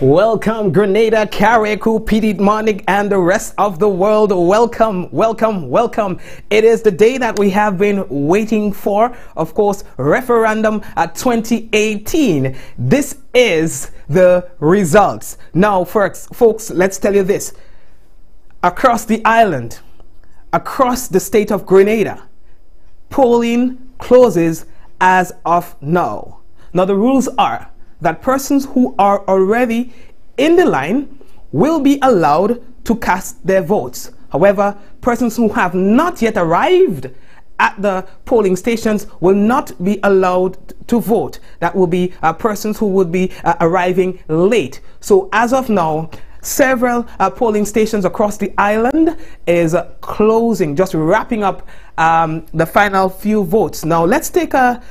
Welcome, Grenada, Carriacou, Petit Martinique, and the rest of the world. Welcome, welcome, welcome. It is the day that we have been waiting for, of course, referendum 2018. This is the results. Now, folks, let's tell you this. Across the island, across the state of Grenada, polling closes as of now. Now, the rules are that persons who are already in the line will be allowed to cast their votes. However, persons who have not yet arrived at the polling stations will not be allowed to vote. That will be persons who would be arriving late. So as of now, several polling stations across the island is closing, just wrapping up the final few votes. Now let's take a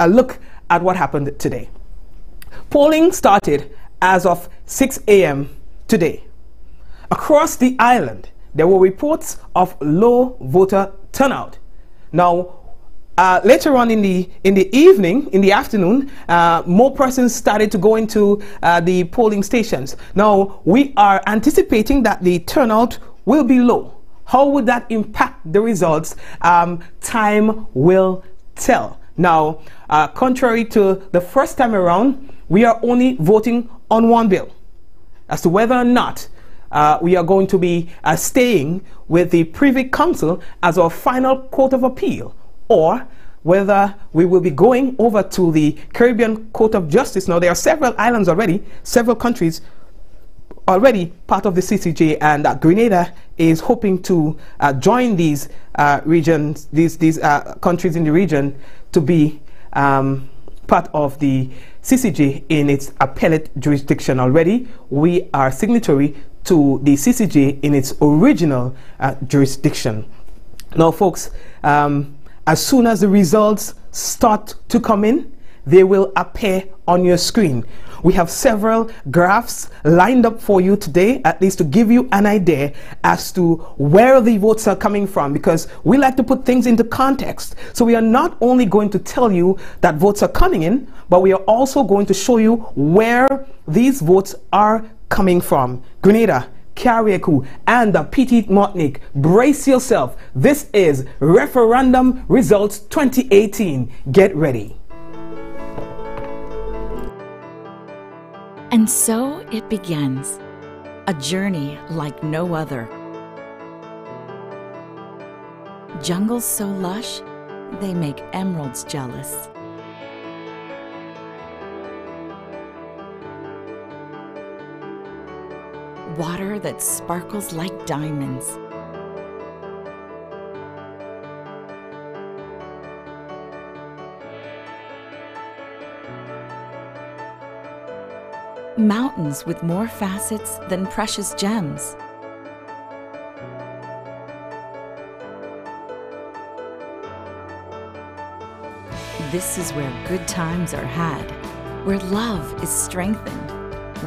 look at what happened today. Polling started as of 6 a.m. today. Across the island, there were reports of low voter turnout. Now, later on in the afternoon, more persons started to go into the polling stations. Now, we are anticipating that the turnout will be low. How would that impact the results? Time will tell. Now, contrary to the first time around, we are only voting on one bill as to whether or not we are going to be staying with the Privy Council as our final court of appeal, or whether we will be going over to the Caribbean Court of Justice. Now, there are several islands already, several countries already part of the CCJ, and Grenada is hoping to join these regions, these countries in the region, to be part of the CCJ in its appellate jurisdiction. Already we are signatory to the CCJ in its original jurisdiction. Now, folks, as soon as the results start to come in, they will appear on your screen. We have several graphs lined up for you today, at least to give you an idea as to where the votes are coming from, because we like to put things into context. So we are not only going to tell you that votes are coming in, but we are also going to show you where these votes are coming from. Grenada, Carriacou, and the Petit Martinique, brace yourself. This is Referendum Results 2018. Get ready. And so it begins, a journey like no other. Jungles so lush, they make emeralds jealous. Water that sparkles like diamonds. Mountains with more facets than precious gems. This is where good times are had, where love is strengthened,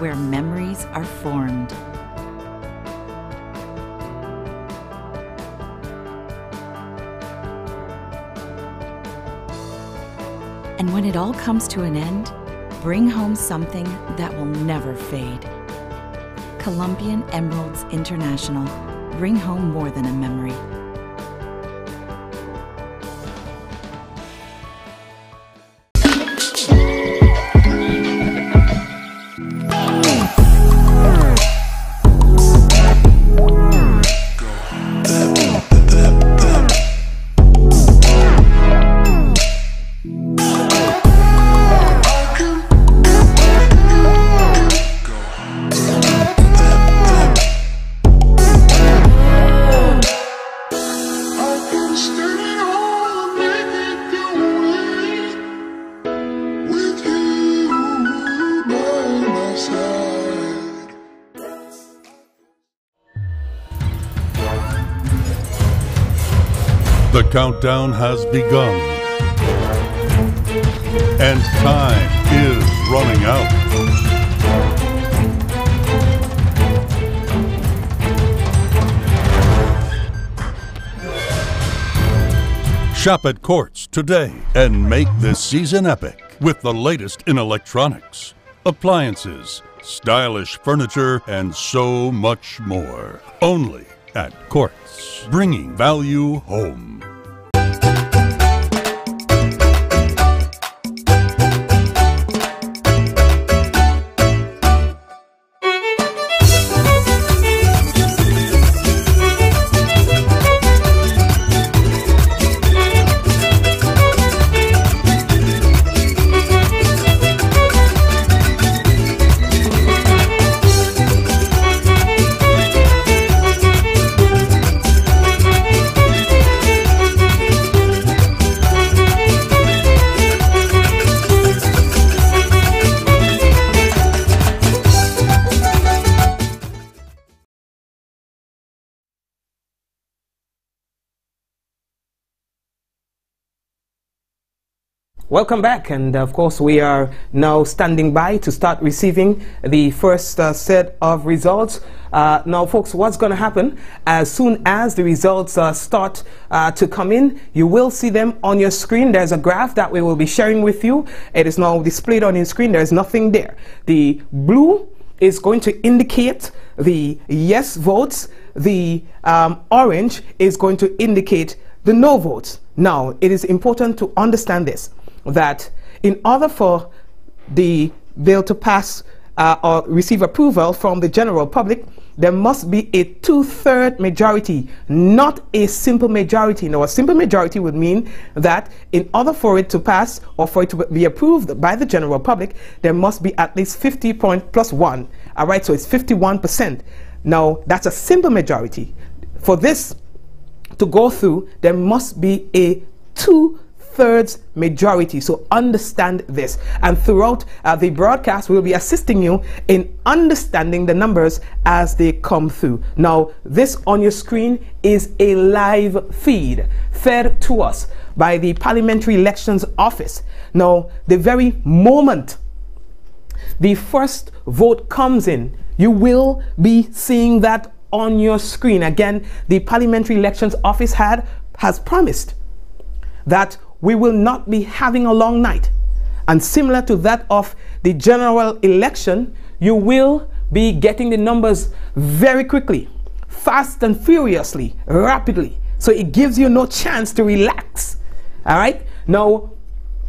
where memories are formed. And when it all comes to an end, bring home something that will never fade. Colombian Emeralds International. Bring home more than a memory. The countdown has begun, and time is running out. Shop at Courts today and make this season epic with the latest in electronics, appliances, stylish furniture, and so much more. Only at Courts, bringing value home. Welcome back, and of course we are now standing by to start receiving the first set of results. Now folks, what's going to happen as soon as the results start to come in, you will see them on your screen. There's a graph that we will be sharing with you. It is now displayed on your screen. There's nothing there. The blue is going to indicate the yes votes. The orange is going to indicate the no votes. Now it is important to understand this, that in order for the bill to pass or receive approval from the general public, there must be a 2/3 majority, not a simple majority. Now, a simple majority would mean that in order for it to pass or for it to be approved by the general public, there must be at least 50 point plus 1. All right, so it's 51%. Now, that's a simple majority. For this to go through, there must be a 2/3 majority. So understand this, and throughout the broadcast we'll be assisting you in understanding the numbers as they come through. Now, this on your screen is a live feed fed to us by the Parliamentary Elections Office. Now, the very moment the first vote comes in, you will be seeing that on your screen. Again, the Parliamentary Elections Office has promised that we will not be having a long night, and similar to that of the general election, you will be getting the numbers very quickly, fast and furiously, rapidly, so it gives you no chance to relax. All right, now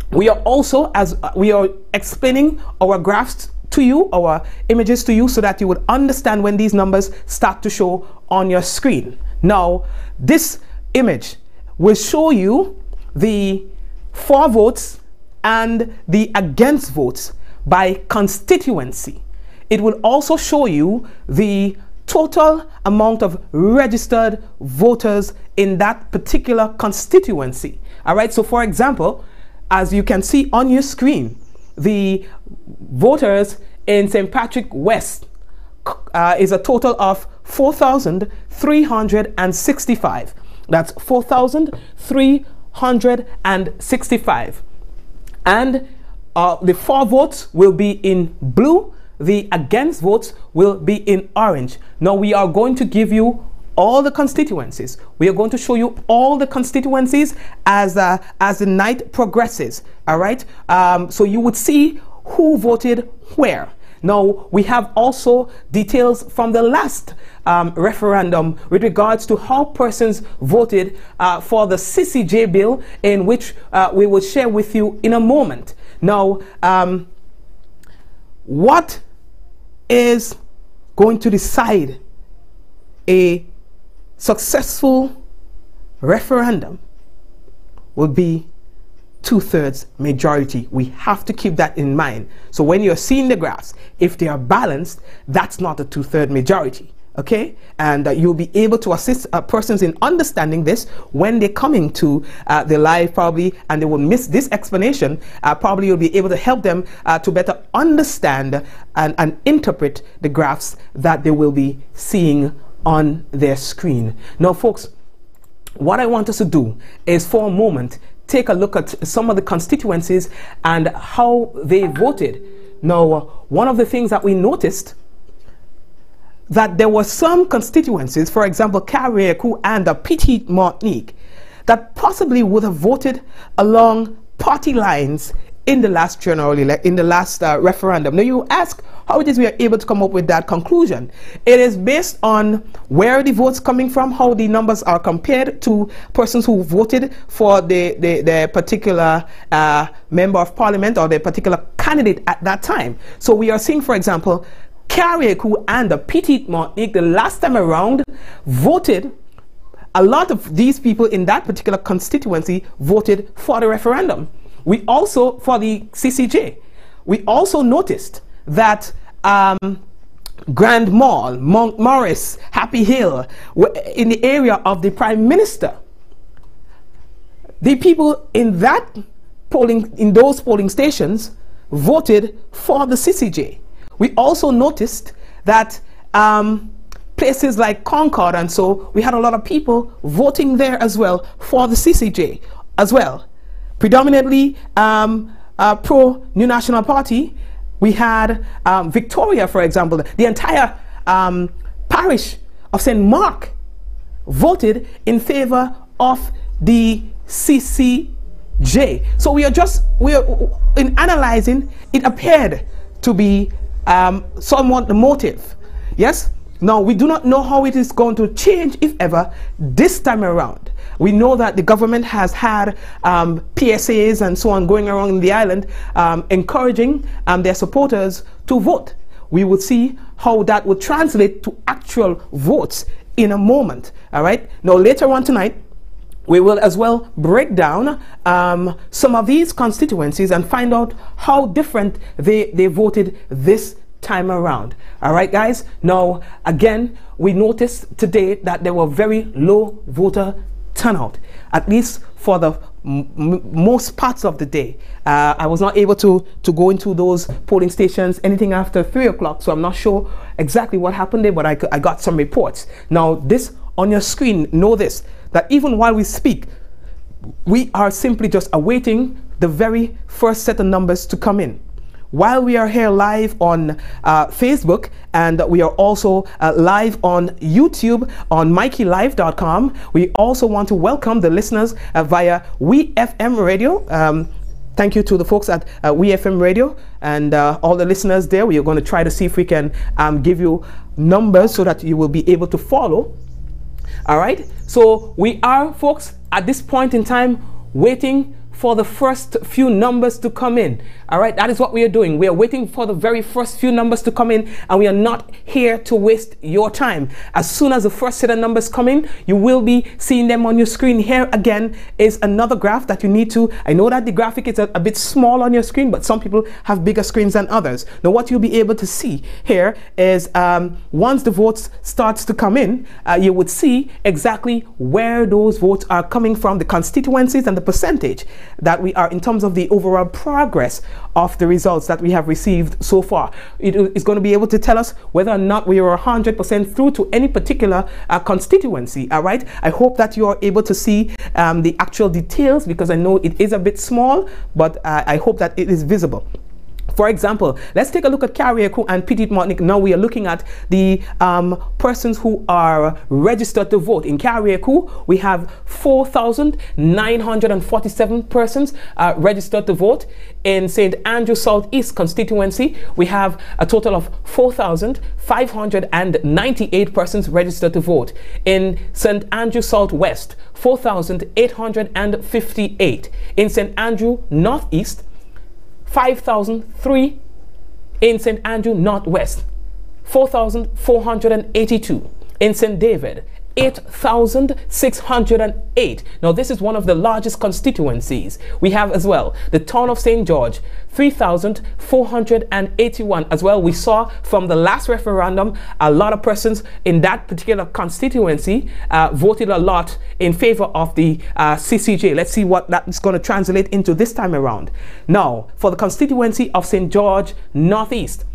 we are also, as we are explaining our graphs to you, our images to you, so that you would understand when these numbers start to show on your screen. Now, this image will show you the for votes and the against votes by constituency. It will also show you the total amount of registered voters in that particular constituency. All right, so for example, as you can see on your screen, the voters in St. Patrick West is a total of 4,365. That's 4,365. And the for votes will be in blue, the against votes will be in orange. Now we are going to give you all the constituencies. We are going to show you all the constituencies as the night progresses. All right, so you would see who voted where. Now we have also details from the last referendum with regards to how persons voted for the CCJ bill, in which we will share with you in a moment. Now, what is going to decide a successful referendum will be 2/3 majority. We have to keep that in mind. So when you're seeing the graphs, if they are balanced, that's not a 2/3 majority. Okay, and you'll be able to assist persons in understanding this when they're coming to the live, probably, and they will miss this explanation. Probably you'll be able to help them to better understand and interpret the graphs that they will be seeing on their screen. Now folks, what I want us to do is for a moment take a look at some of the constituencies and how they voted. Now, one of the things that we noticed, that there were some constituencies, for example Carriacou and Petite Martinique, that possibly would have voted along party lines in the last referendum. Now you ask, how it is we are able to come up with that conclusion. It is based on where the votes coming from, how the numbers are compared to persons who voted for the particular member of parliament or the particular candidate at that time. So we are seeing, for example, Carriacou and the Petite Martinique the last time around voted. A lot of these people in that particular constituency voted for the referendum. We also, for the CCJ, we also noticed that Grand Mall, Mount Morris, Happy Hill, in the area of the Prime Minister, the people in those polling stations voted for the CCJ. We also noticed that places like Concord and so, we had a lot of people voting there as well for the CCJ as well. Predominantly pro-New National Party. We had Victoria, for example, the entire parish of St. Mark voted in favor of the CCJ. So we are in analyzing, it appeared to be somewhat the motive. Yes? Now, we do not know how it is going to change, if ever, this time around. We know that the government has had PSAs and so on going around in the island, encouraging their supporters to vote. We will see how that will translate to actual votes in a moment. All right. Now, later on tonight, we will as well break down some of these constituencies and find out how different they voted this time around. All right, guys. Now, again, we noticed today that there were very low voter turnout, at least for the most parts of the day. I was not able to go into those polling stations anything after 3 o'clock, so I'm not sure exactly what happened there, but I got some reports. Now, this on your screen, know this, that even while we speak, we are simply just awaiting the very first set of numbers to come in. While we are here live on Facebook, and we are also live on YouTube on MikeyLive.com, we also want to welcome the listeners via WeFM Radio. Thank you to the folks at WeFM Radio and all the listeners there. We are going to try to see if we can give you numbers so that you will be able to follow. All right. So we are, folks, at this point in time, waiting for the first few numbers to come in. All right, that is what we are doing. We are waiting for the very first few numbers to come in, and we are not here to waste your time. As soon as the first set of numbers come in, you will be seeing them on your screen. Here again is another graph that you need to, I know that the graphic is a bit small on your screen, but some people have bigger screens than others. Now what you'll be able to see here is once the votes starts to come in, you would see exactly where those votes are coming from, the constituencies and the percentage that we are in terms of the overall progress of the results that we have received so far. It is going to be able to tell us whether or not we are 100% through to any particular constituency. All right. I hope that you are able to see the actual details, because I know it is a bit small, but I hope that it is visible. For example, let's take a look at Carriacou and Petite Martinique. Now we are looking at the persons who are registered to vote. In Carriacou, we have 4,947 persons registered to vote. In St. Andrew Southeast constituency, we have a total of 4,598 persons registered to vote. In St. Andrew Southwest, 4,858. In St. Andrew Northeast, 5,003. In St. Andrew Northwest, 4,482. In St. David, 8,608. Now this is one of the largest constituencies. We have as well the town of St. George, 3,481 as well. We saw from the last referendum a lot of persons in that particular constituency voted a lot in favor of the CCJ. Let's see what that is going to translate into this time around. Now for the constituency of St. George Northeast,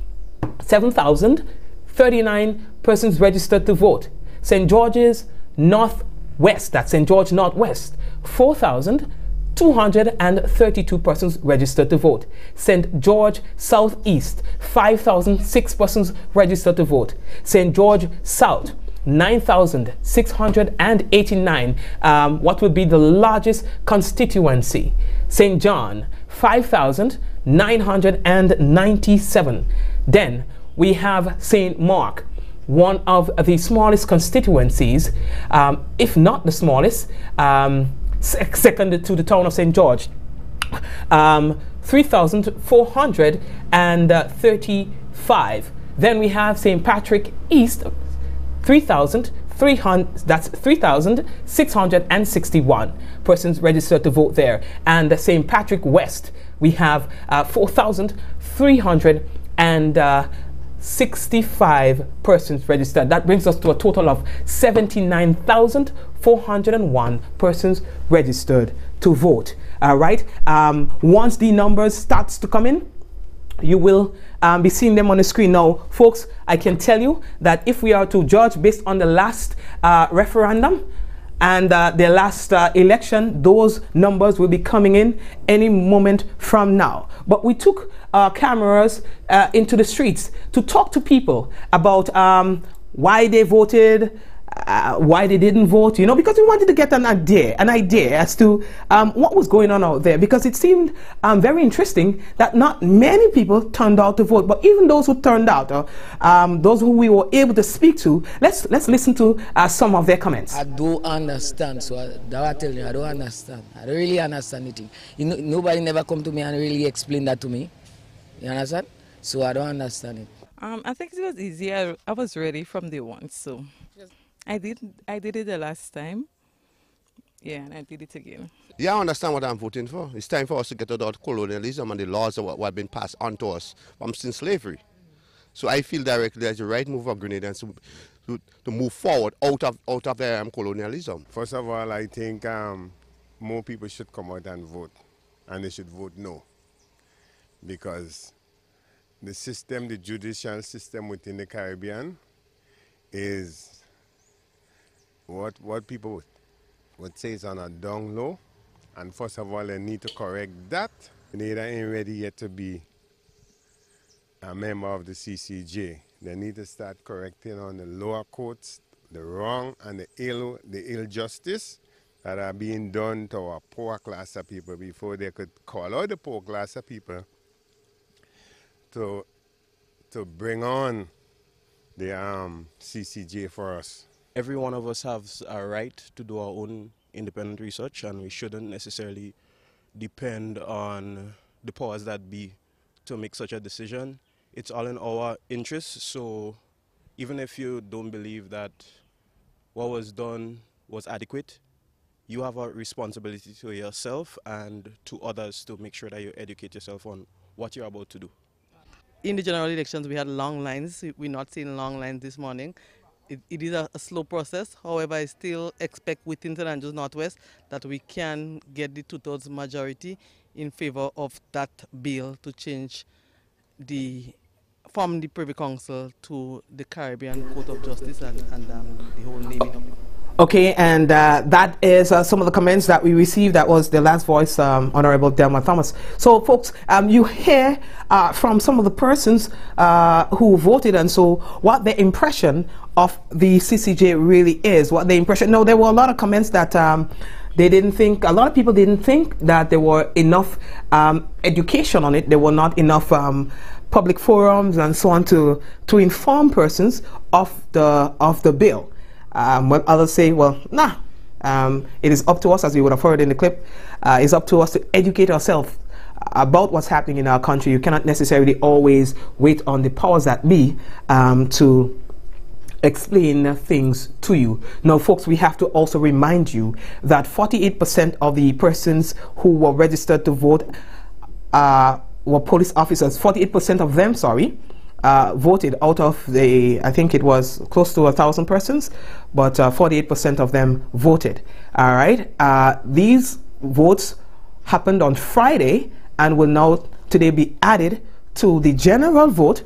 7,039 persons registered to vote. St. George's Northwest, that's St. George Northwest, 4,232 persons registered to vote. St. George Southeast, 5,006 persons registered to vote. St. George South, 9,689, what would be the largest constituency. St. John, 5,997. Then we have St. Mark, one of the smallest constituencies, if not the smallest, second to the town of St. George. 3,435. Then we have St. Patrick East, 3,661 persons registered to vote there. And St. Patrick West, we have 4,365 persons registered. That brings us to a total of 79,401 persons registered to vote. All right. Once the numbers starts to come in, you will be seeing them on the screen. Now, folks, I can tell you that if we are to judge based on the last referendum and the last election, those numbers will be coming in any moment from now. But we took cameras into the streets to talk to people about why they voted, why they didn't vote, you know, because we wanted to get an idea as to what was going on out there, because it seemed very interesting that not many people turned out to vote. But even those who turned out, those who we were able to speak to, let's listen to some of their comments. I don't understand, so I tell you, I don't understand. I don't really understand anything. You know, nobody never come to me and really explain that to me. You understand? So I don't understand it. I think it was easy. I was ready from day one, so I did it the last time. Yeah, and I did it again. Yeah, I understand what I'm voting for. It's time for us to get out of colonialism and the laws of what have been passed on to us from since slavery. So I feel directly that's the right move of Grenadians to move forward out of colonialism. First of all, I think more people should come out and vote, and they should vote no. Because the system, the judicial system within the Caribbean is what people would say is on a down low. And first of all, they need to correct that. Grenada ain't ready yet to be a member of the CCJ. They need to start correcting on the lower courts, the wrong and the ill justice that are being done to our poor class of people before they could call out the poor class of people to bring on the CCJ for us. Every one of us has a right to do our own independent research, and we shouldn't necessarily depend on the powers that be to make such a decision. It's all in our interests, so even if you don't believe that what was done was adequate, you have a responsibility to yourself and to others to make sure that you educate yourself on what you're about to do. In the general elections, we had long lines. We're not seeing long lines this morning. It is a slow process. However, I still expect within St. Andrews Northwest that we can get the 2/3 majority in favor of that bill to change from the Privy Council to the Caribbean Court of Justice and the whole naming of it. Okay, and that is some of the comments that we received. That was the last voice, Honorable Delma Thomas. So, folks, you hear from some of the persons who voted, and so what their impression of the CCJ really is. What the impression? No, there were a lot of comments that they didn't think. A lot of people didn't think that there were enough education on it. There were not enough public forums and so on to inform persons of the bill. But others say, well, nah, it is up to us, as you would have heard in the clip, it's up to us to educate ourselves about what's happening in our country. You cannot necessarily always wait on the powers that be to explain things to you. Now, folks, we have to also remind you that 48% of the persons who were registered to vote were police officers. 48% of them, voted out of I think it was close to 1,000 persons, but 48% of them voted. All right. These votes happened on Friday and will now today be added to the general vote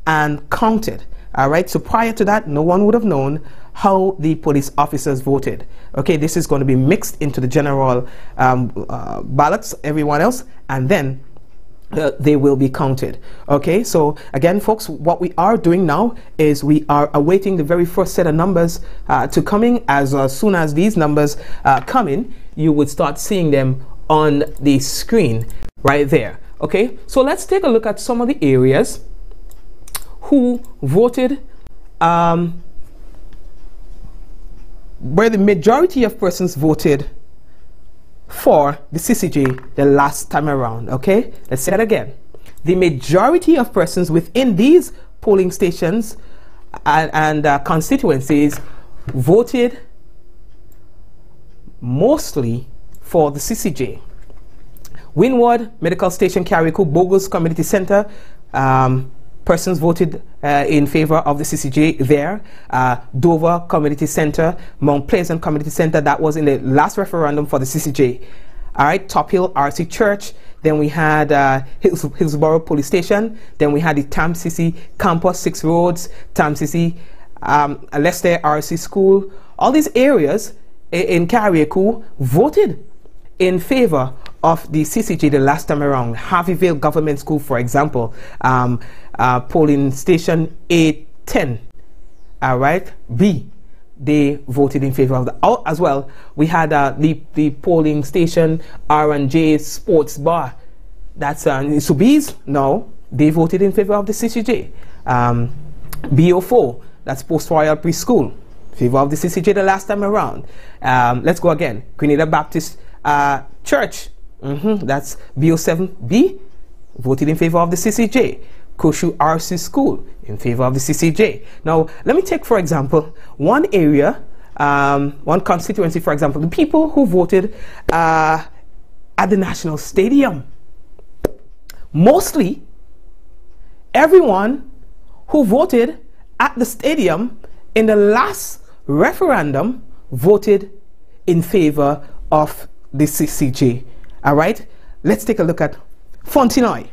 and counted. All right. So prior to that, no one would have known how the police officers voted. Okay. This is going to be mixed into the general ballots, everyone else, and then they will be counted. Okay, so again, folks, what we are doing now is we are awaiting the very first set of numbers to come in. As soon as these numbers come in, you would start seeing them on the screen right there. Okay, so let's take a look at some of the areas who voted, where the majority of persons voted for the CCJ the last time around. Okay, let's say that again. The majority of persons within these polling stations and constituencies voted mostly for the CCJ. Windward Medical Station, Carriacou, Bogus Community Center, persons voted in favor of the CCJ there. Dover Community Center, Mount Pleasant Community Center, that was in the last referendum for the CCJ. All right, Top Hill RC Church, then we had Hillsborough Police Station, then we had the TAMCC Campus, 6 Roads, TAMCC, Leicester RC School. All these areas in Carriacou voted in favor of the CCJ the last time around. Harveyville Government School, for example, polling station 810, all right, B, they voted in favor of that. Oh, as well, we had the polling station R&J Sports Bar, that's in Sobeys. No, they voted in favor of the CCJ. BO4, that's Post Royal Preschool, favor of the CCJ the last time around. Let's go again. Grenada Baptist Church, that's BO7B, voted in favor of the CCJ. Koshu RC School, in favor of the CCJ. Now, let me take, for example, one area, one constituency, for example, the people who voted at the National Stadium. Mostly, everyone who voted at the stadium in the last referendum voted in favor of the CCJ. All right, let's take a look at Fontenoy.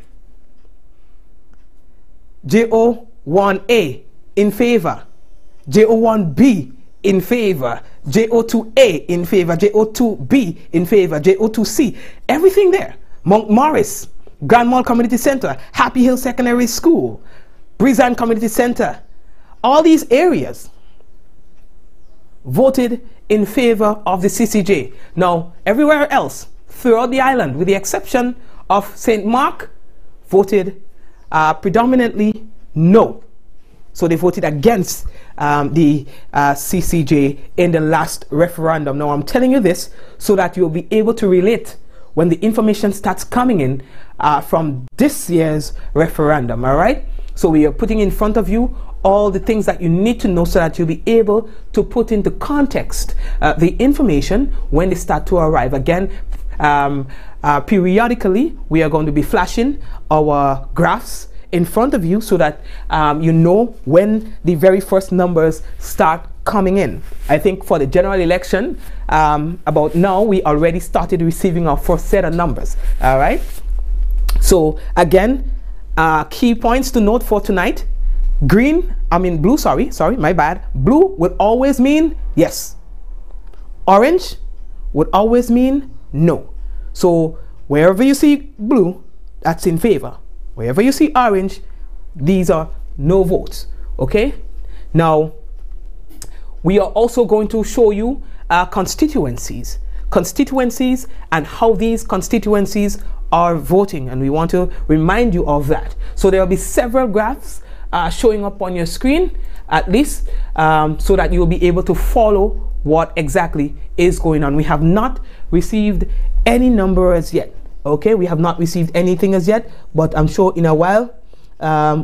JO1A in favor, JO1B in favor, JO2A in favor, JO2B in favor, JO2C, everything there. Mount Morris, Grand Mall Community Center, Happy Hill Secondary School, Brizan Community Center, all these areas voted in favor of the CCJ. Now, everywhere else throughout the island, with the exception of St. Mark, voted predominantly no. So they voted against the CCJ in the last referendum. Now I'm telling you this so that you'll be able to relate when the information starts coming in from this year's referendum. All right, so we are putting in front of you all the things that you need to know so that you'll be able to put into context the information when they start to arrive. Again, periodically we are going to be flashing our graphs in front of you so that you know when the very first numbers start coming in. I think for the general election, about now we already started receiving our first set of numbers. All right, so again, key points to note for tonight. Blue, sorry, my bad. Blue would always mean yes. Orange would always mean no. So wherever you see blue, that's in favor. Wherever you see orange, these are no votes. Okay, now we are also going to show you constituencies and how these constituencies are voting, and we want to remind you of that. So there will be several graphs showing up on your screen at least, so that you'll be able to follow what exactly is going on. We have not received any number as yet. Okay, we have not received anything as yet, but I'm sure in a while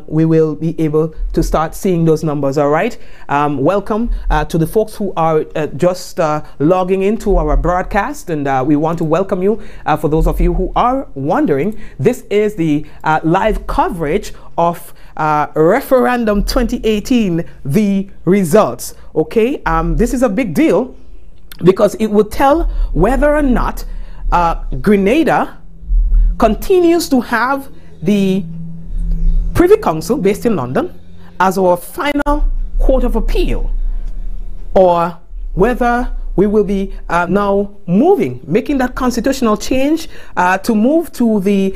we will be able to start seeing those numbers. All right, welcome to the folks who are just logging into our broadcast, and we want to welcome you. For those of you who are wondering, this is the live coverage of referendum 2018, the results. Okay, this is a big deal because it will tell whether or not Grenada continues to have the Privy Council based in London as our final court of appeal, or whether we will be now making that constitutional change to move to the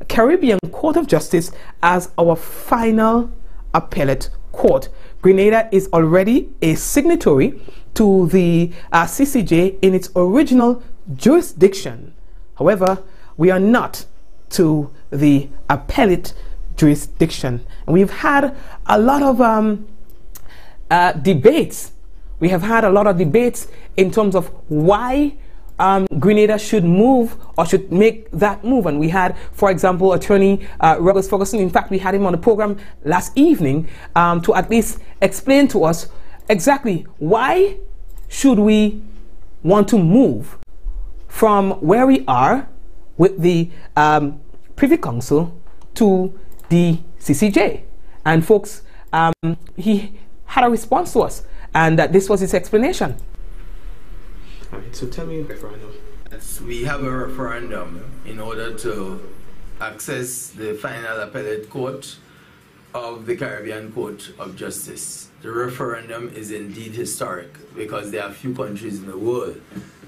Caribbean Court of Justice as our final appellate court. Grenada is already a signatory to the CCJ in its original jurisdiction. However, we are not to the appellate jurisdiction. And we've had a lot of debates. We have had a lot of debates in terms of why Grenada should move or should make that move. And we had, for example, Attorney Ruggles Ferguson. In fact, we had him on the program last evening to at least explain to us exactly why should we want to move from where we are with the Privy Council to the CCJ. And folks, he had a response to us, and this was his explanation. All right, so tell me referendum. We have a referendum in order to access the final appellate court of the Caribbean Court of Justice. The referendum is indeed historic because there are few countries in the world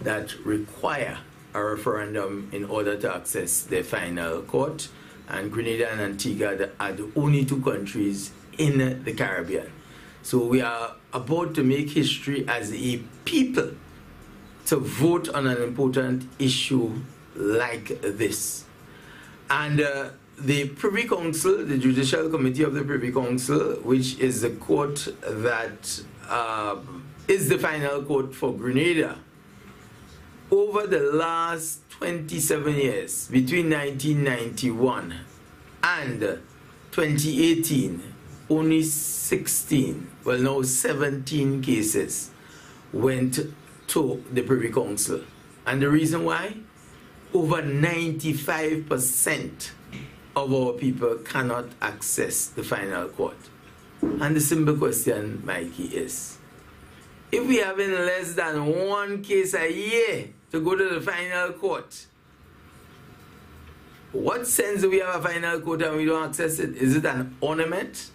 that require a referendum in order to access their final court, and Grenada and Antigua are the only two countries in the Caribbean. So we are about to make history as a people to vote on an important issue like this. And the Privy Council, the Judicial Committee of the Privy Council, which is the court that is the final court for Grenada, over the last 27 years, between 1991 and 2018, only 16, well now 17 cases went to the Privy Council. And the reason why? Over 95% of our people cannot access the final court. And the simple question, Mikey, is, if we have in less than one case a year to go to the final court, what sense do we have a final court and we don't access it? Is it an ornament?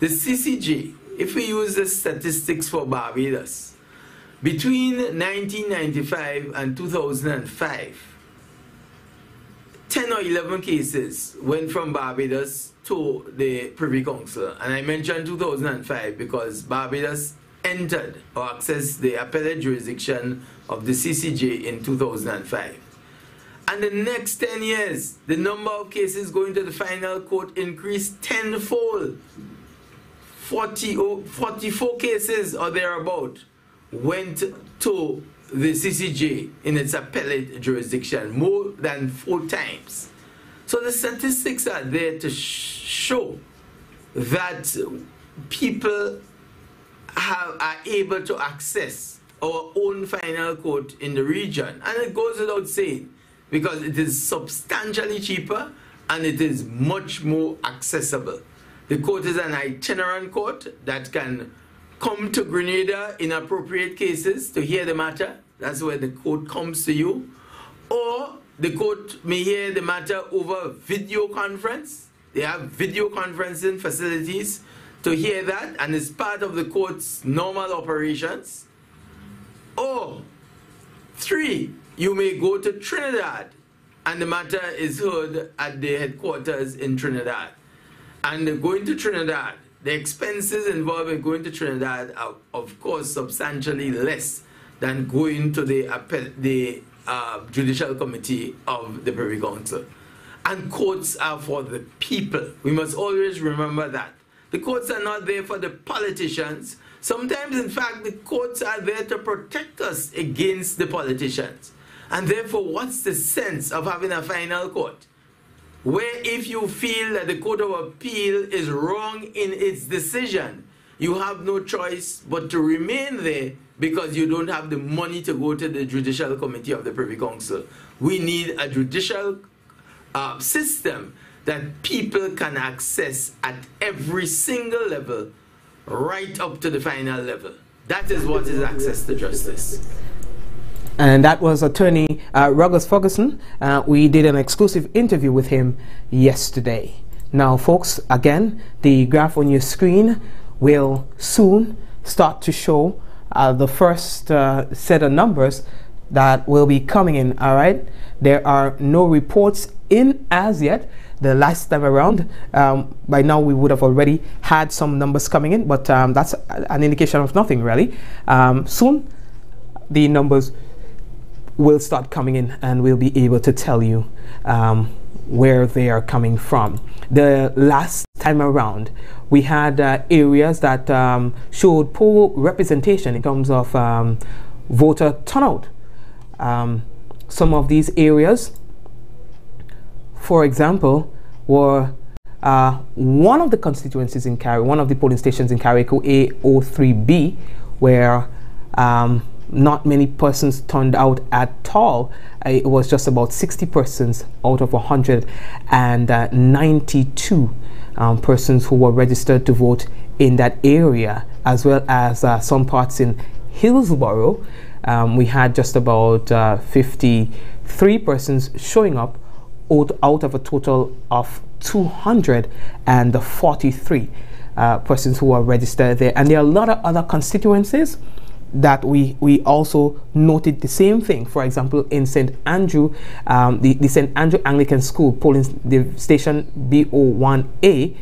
The CCJ, if we use the statistics for Barbados, between 1995 and 2005, 10 or 11 cases went from Barbados to the Privy Council. And I mentioned 2005 because Barbados entered or accessed the appellate jurisdiction of the CCJ in 2005. And the next 10 years, the number of cases going to the final court increased tenfold. 44 cases or thereabout went to the CCJ in its appellate jurisdiction, more than 4 times. So the statistics are there to show that people are able to access our own final court in the region. And it goes without saying, because it is substantially cheaper and it is much more accessible. The court is an itinerant court that can come to Grenada in appropriate cases to hear the matter. That's where the court comes to you. Or the court may hear the matter over video conference. They have video conferencing facilities to hear that, and it's part of the court's normal operations. Or 3, you may go to Trinidad and the matter is heard at the headquarters in Trinidad. And going to Trinidad, the expenses involved in going to Trinidad are, of course, substantially less than going to the Judicial Committee of the Privy Council. And courts are for the people. We must always remember that. The courts are not there for the politicians. Sometimes, in fact, the courts are there to protect us against the politicians. And therefore, what's the sense of having a final court? Where if you feel that the Court of Appeal is wrong in its decision, you have no choice but to remain there because you don't have the money to go to the Judicial Committee of the Privy Council. We need a judicial system that people can access at every single level, right up to the final level. That is what is access to justice. And that was Attorney Ruggles Ferguson. We did an exclusive interview with him yesterday. Now, folks, again, the graph on your screen will soon start to show the first set of numbers that will be coming in. All right, there are no reports in as yet. The last time around, by now we would have already had some numbers coming in, but that's an indication of nothing really. Soon the numbers will start coming in and we'll be able to tell you where they are coming from. The last time around, we had areas that showed poor representation in terms of voter turnout. Some of these areas, for example, were one of the constituencies in Carriacou, one of the polling stations in Carriacou, A03B, where not many persons turned out at all. It was just about 60 persons out of 192 persons who were registered to vote in that area, as well as some parts in Hillsborough. We had just about 53 persons showing up out of a total of 243 persons who are registered there. And there are a lot of other constituencies that we also noted the same thing. For example, in St. Andrew, the St. Andrew Anglican School polling station BO1A,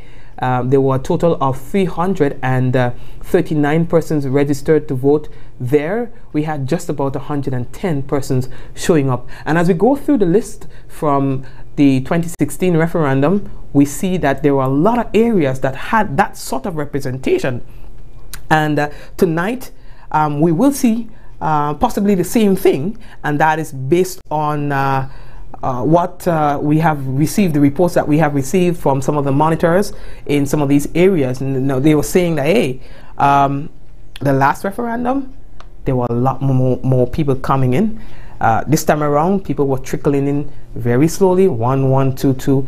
there were a total of 339 persons registered to vote there. We had just about 110 persons showing up. And as we go through the list from the 2016 referendum, we see that there were a lot of areas that had that sort of representation. And tonight, we will see possibly the same thing, and that is based on what we have received, the reports that we have received from some of the monitors in some of these areas. And they were saying that, hey, the last referendum, there were a lot more people coming in. This time around, people were trickling in very slowly, 1, 1, 2, 2.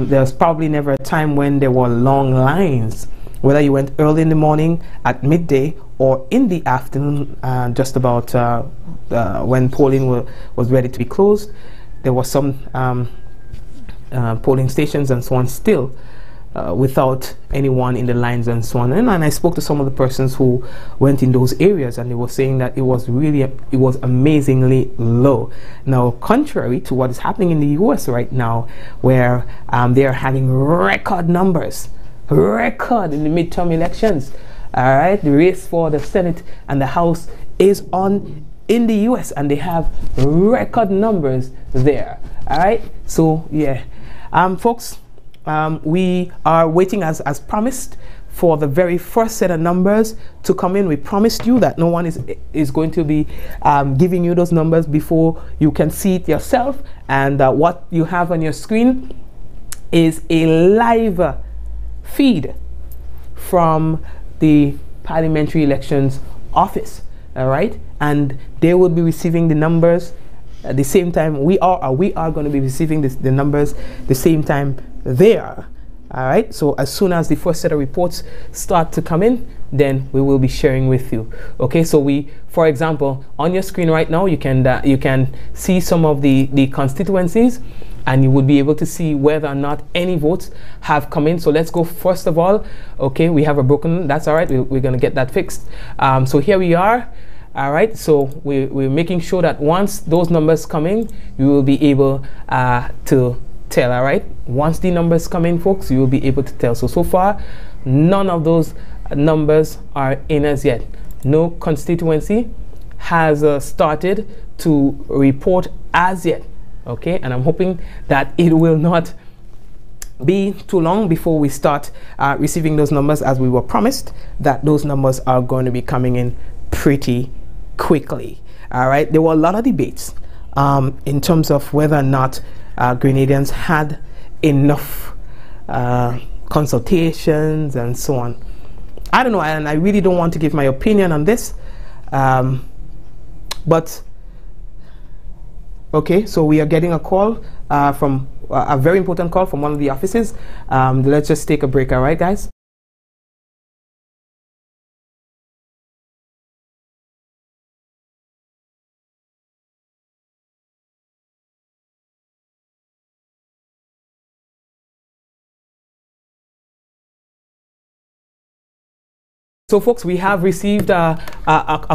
There's probably never a time when there were long lines, whether you went early in the morning, at midday, or in the afternoon, just about when polling was ready to be closed. There were some polling stations and so on still without anyone in the lines and so on. And I spoke to some of the persons who went in those areas, and they were saying that it was amazingly low. Now, contrary to what is happening in the US right now, where they are having record numbers, record in the midterm elections. All right, the race for the Senate and the House is on in the US, and they have record numbers there. All right, so yeah, folks, we are waiting as promised for the very first set of numbers to come in. We promised you that no one is going to be giving you those numbers before you can see it yourself. And what you have on your screen is a live feed from the Parliamentary Elections Office. All right, and they will be receiving the numbers at the same time we are going to be receiving the numbers the same time they are. All right, so as soon as the first set of reports start to come in, then we will be sharing with you. Okay, so for example, on your screen right now, you can see some of the constituencies, and you would be able to see whether or not any votes have come in. So let's go first of all. Okay, we have a broken, that's all right, we're going to get that fixed. So here we are. All right, so we're making sure that once those numbers come in, you will be able to tell. All right, once the numbers come in, folks, you will be able to tell. So far, none of those numbers are in as yet. No constituency has started to report as yet. Okay, and I'm hoping that it will not be too long before we start receiving those numbers, as we were promised that those numbers are going to be coming in pretty quickly. All right, there were a lot of debates in terms of whether or not Grenadians had enough consultations and so on. I don't know, and I really don't want to give my opinion on this, but okay, so we are getting a call from a very important call from one of the offices. Let's just take a break. All right, guys. So folks, we have received a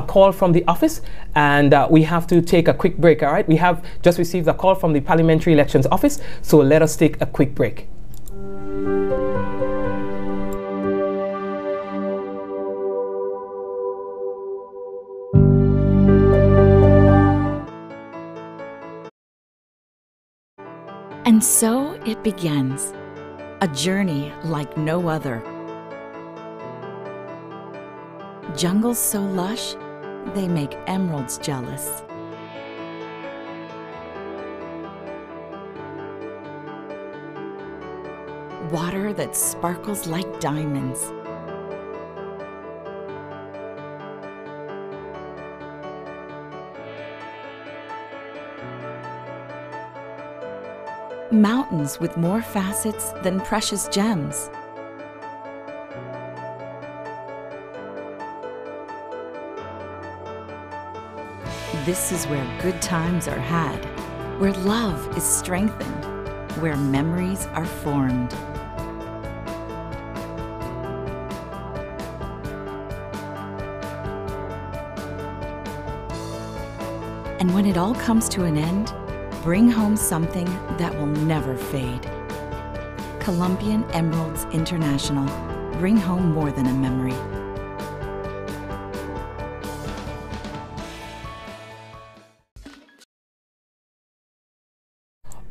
call from the office, and we have to take a quick break. All right, we have just received a call from the Parliamentary Elections Office, so let us take a quick break. And And so it begins, a journey like no other. Jungles so lush, they make emeralds jealous. Water that sparkles like diamonds. Mountains with more facets than precious gems. This is where good times are had, where love is strengthened, where memories are formed. And when it all comes to an end, bring home something that will never fade. Colombian Emeralds International. Bring home more than a memory.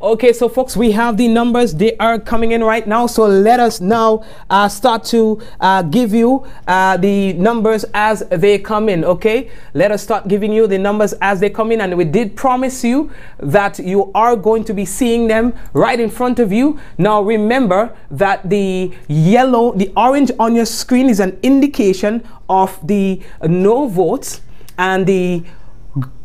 Okay, so folks, we have the numbers. They are coming in right now. So let us now start to give you the numbers as they come in. Okay, let us start giving you the numbers as they come in. And we did promise you that you are going to be seeing them right in front of you. Now remember that the orange on your screen is an indication of the no votes, and the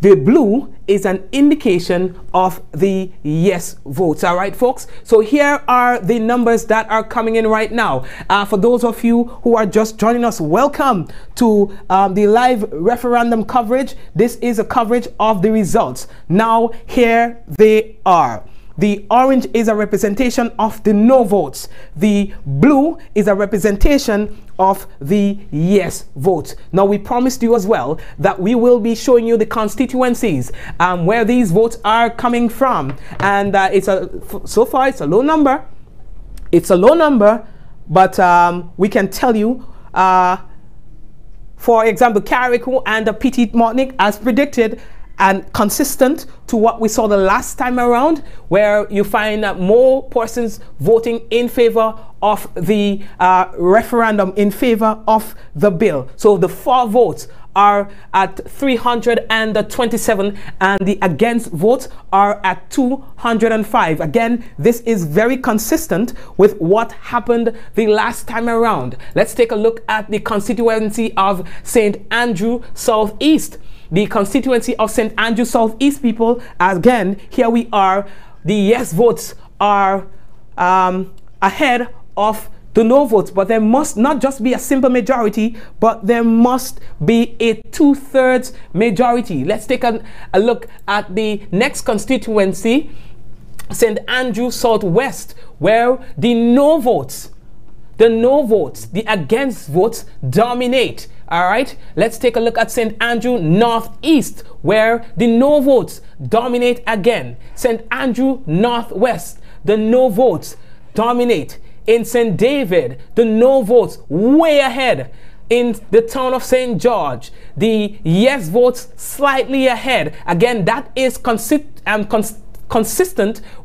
blue is an indication of the yes votes. All right, folks, so here are the numbers that are coming in right now. For those of you who are just joining us, welcome to the live referendum coverage. This is a coverage of the results. Now here they are. The orange is a representation of the no votes. The blue is a representation of the yes votes. Now we promised you as well that we will be showing you the constituencies where these votes are coming from, and so far it's a low number. It's a low number, but we can tell you, for example, Carriacou and the Petite Martinique, as predicted and consistent to what we saw the last time around, where you find more persons voting in favor of the referendum, in favor of the bill. So the for votes are at 327 and the against votes are at 205. Again, this is very consistent with what happened the last time around. Let's take a look at the constituency of St. Andrew Southeast. The constituency of St. Andrew Southeast, people, again, here we are. The yes votes are ahead of the no votes, but there must not just be a simple majority, but there must be a 2/3 majority. Let's take a look at the next constituency, St. Andrew Southwest, where the no votes, the against votes dominate. All right, let's take a look at St. Andrew Northeast, where the no votes dominate again. St. Andrew Northwest, the no votes dominate. In St. David, the no votes way ahead. In the town of St. George, the yes votes slightly ahead. Again, that is consistent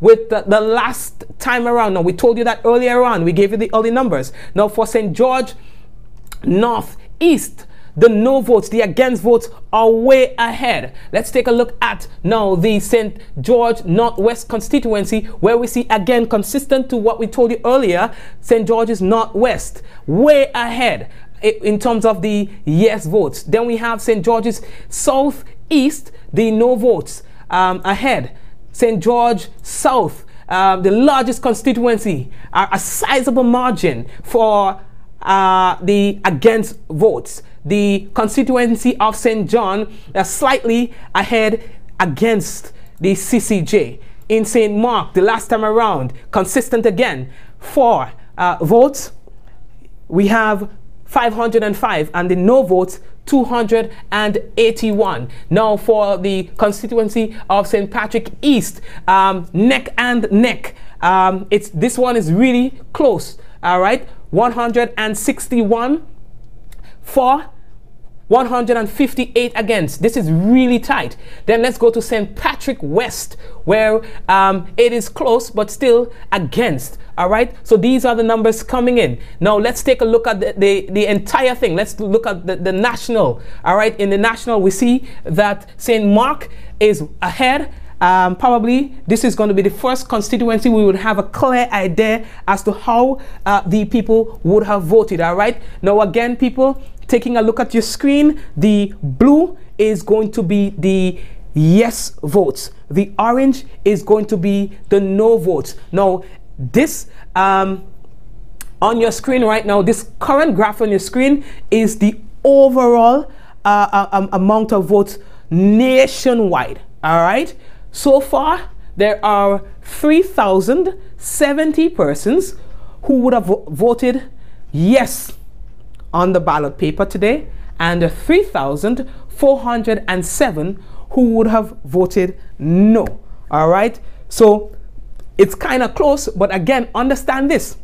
with the last time around. Now, we told you that earlier on. We gave you the early numbers. Now, for St. George Northeast, the no votes, the against votes are way ahead. Let's take a look at now the St. George Northwest constituency, where we see again consistent to what we told you earlier. St. George's Northwest way ahead in terms of the yes votes. Then we have St. George's Southeast, the no votes ahead. St. George South, the largest constituency, a sizable margin for the against votes. The constituency of St. John slightly ahead against the CCJ. In St. Mark, the last time around, consistent again. For votes, we have 505, and the no votes 281. Now for the constituency of St. Patrick East, neck and neck. This one is really close. All right, 161 for 158 against. This is really tight. Then let's go to St. Patrick West, where it is close but still against. All right, so these are the numbers coming in. Now let's take a look at the entire thing. Let's look at the national. All right, in the national we see that St. Mark is ahead. Probably this is going to be the first constituency we would have a clear idea as to how the people would have voted. All right, now again, people, taking a look at your screen, the blue is going to be the yes votes. The orange is going to be the no votes. Now, this on your screen right now, this current graph on your screen is the overall amount of votes nationwide. All right. So far, there are 3,070 persons who would have voted yes on the ballot paper today, and 3,407 who would have voted no. All right, so it's kind of close, but again, understand this: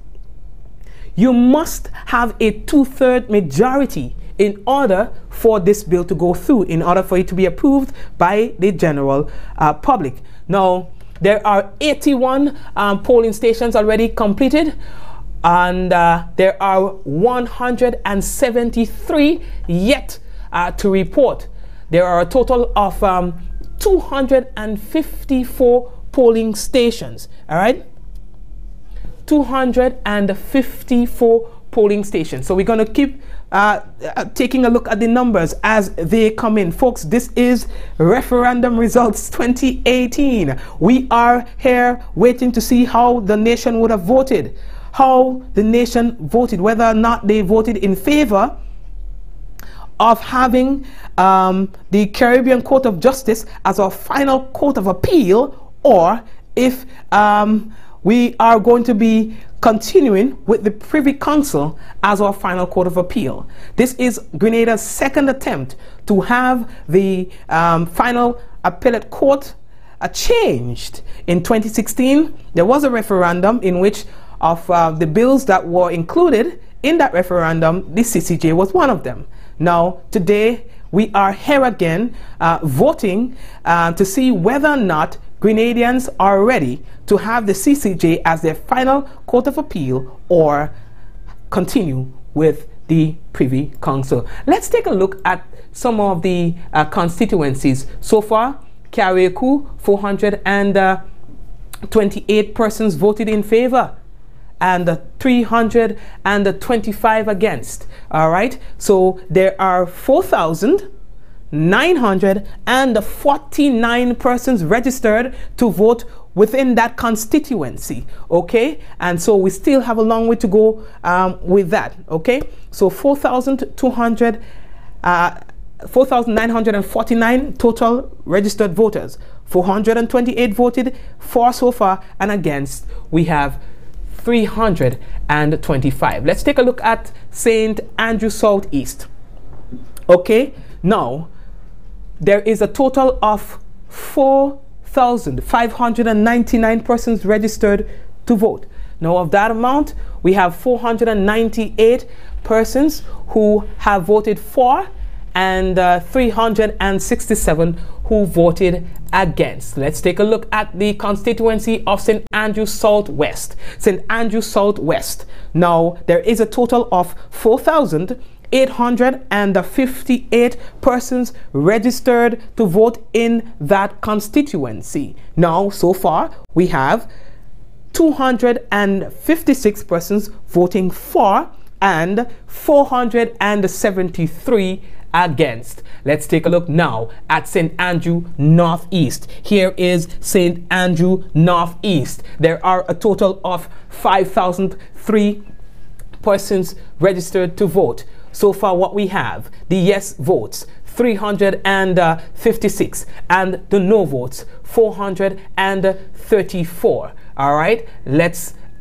you must have a 2/3 majority in order for this bill to go through, in order for it to be approved by the general public. Now, there are 81 polling stations already completed, and there are 173 yet to report. There are a total of 254 polling stations. All right, 254 polling stations. So we're going to keep taking a look at the numbers as they come in. Folks, this is referendum results 2018. We are here waiting to see how the nation would have voted. How the nation voted, whether or not they voted in favor of having the Caribbean Court of Justice as our final court of appeal, or if we are going to be continuing with the Privy Council as our final court of appeal. This is Grenada's second attempt to have the final appellate court changed. In 2016, there was a referendum in which of the bills that were included in that referendum, the CCJ was one of them. Now, today, we are here again voting to see whether or not Grenadians are ready to have the CCJ as their final court of appeal or continue with the Privy Council. Let's take a look at some of the constituencies. So far, Carriacou, 428 persons voted in favor, and 325 against. All right, so there are 4,949 persons registered to vote within that constituency. Okay, and so we still have a long way to go with that. Okay, so 4,949 total registered voters. 428 voted for so far, and against we have 325. Let's take a look at St. Andrew Southeast. Okay, now there is a total of 4,599 persons registered to vote. Now, of that amount, we have 498 persons who have voted for, and 367 who voted against. Let's take a look at the constituency of St. Andrew Southwest. St. Andrew Southwest. Now, there is a total of 4,858 persons registered to vote in that constituency. Now, so far, we have 256 persons voting for and 473 against. Let's take a look now at St. Andrew Northeast. Here is St. Andrew Northeast. There are a total of 5,003 persons registered to vote. So far, what we have, the yes votes, 356, and the no votes, 434. All right,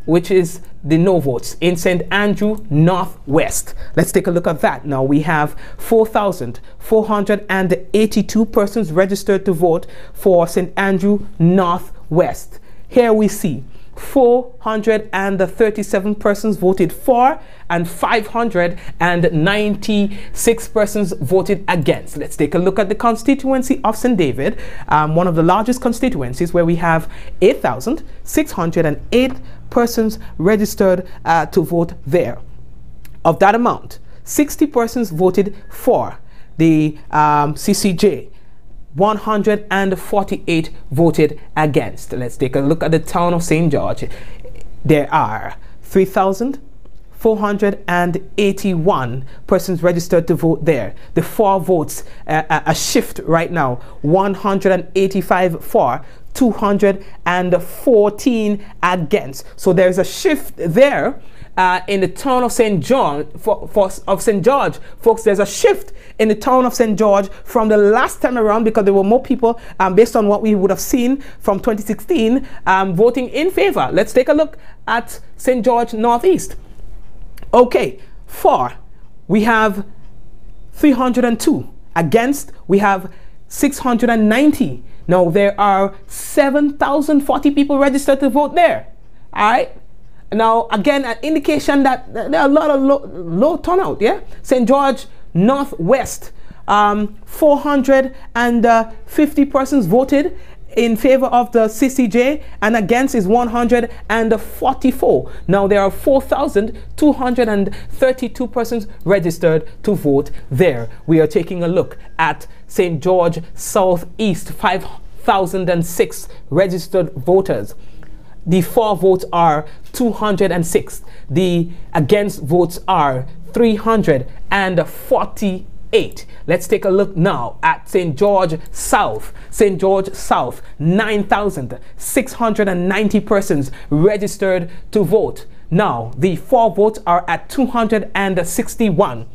which is the no votes in St. Andrew Northwest. Let's take a look at that. Now we have 4,482 persons registered to vote for St. Andrew Northwest. Here we see 437 persons voted for, and 596 persons voted against. Let's take a look at the constituency of St. David, one of the largest constituencies, where we have 8,608 persons registered to vote there. Of that amount, 60 persons voted for the CCJ. 148 voted against. Let's take a look at the town of St. George. There are 3,481 persons registered to vote there. The for votes, a shift right now, 185 for, 214 against. So there's a shift there. In the town of St. John, of St. George, folks, there's a shift in the town of St. George from the last time around, because there were more people, based on what we would have seen from 2016, voting in favor. Let's take a look at St. George Northeast. Okay, for, we have 302. Against, we have 690. Now, there are 7,040 people registered to vote there. All right. Now, again, an indication that there are a lot of low turnout, yeah? St. George Northwest, 450 persons voted in favor of the CCJ, and against is 144. Now, there are 4,232 persons registered to vote there. We are taking a look at St. George Southeast, 5,006 registered voters. The for votes are 206. The against votes are 348. Let's take a look now at St. George South. St. George South, 9,690 persons registered to vote. Now, the for votes are at 261.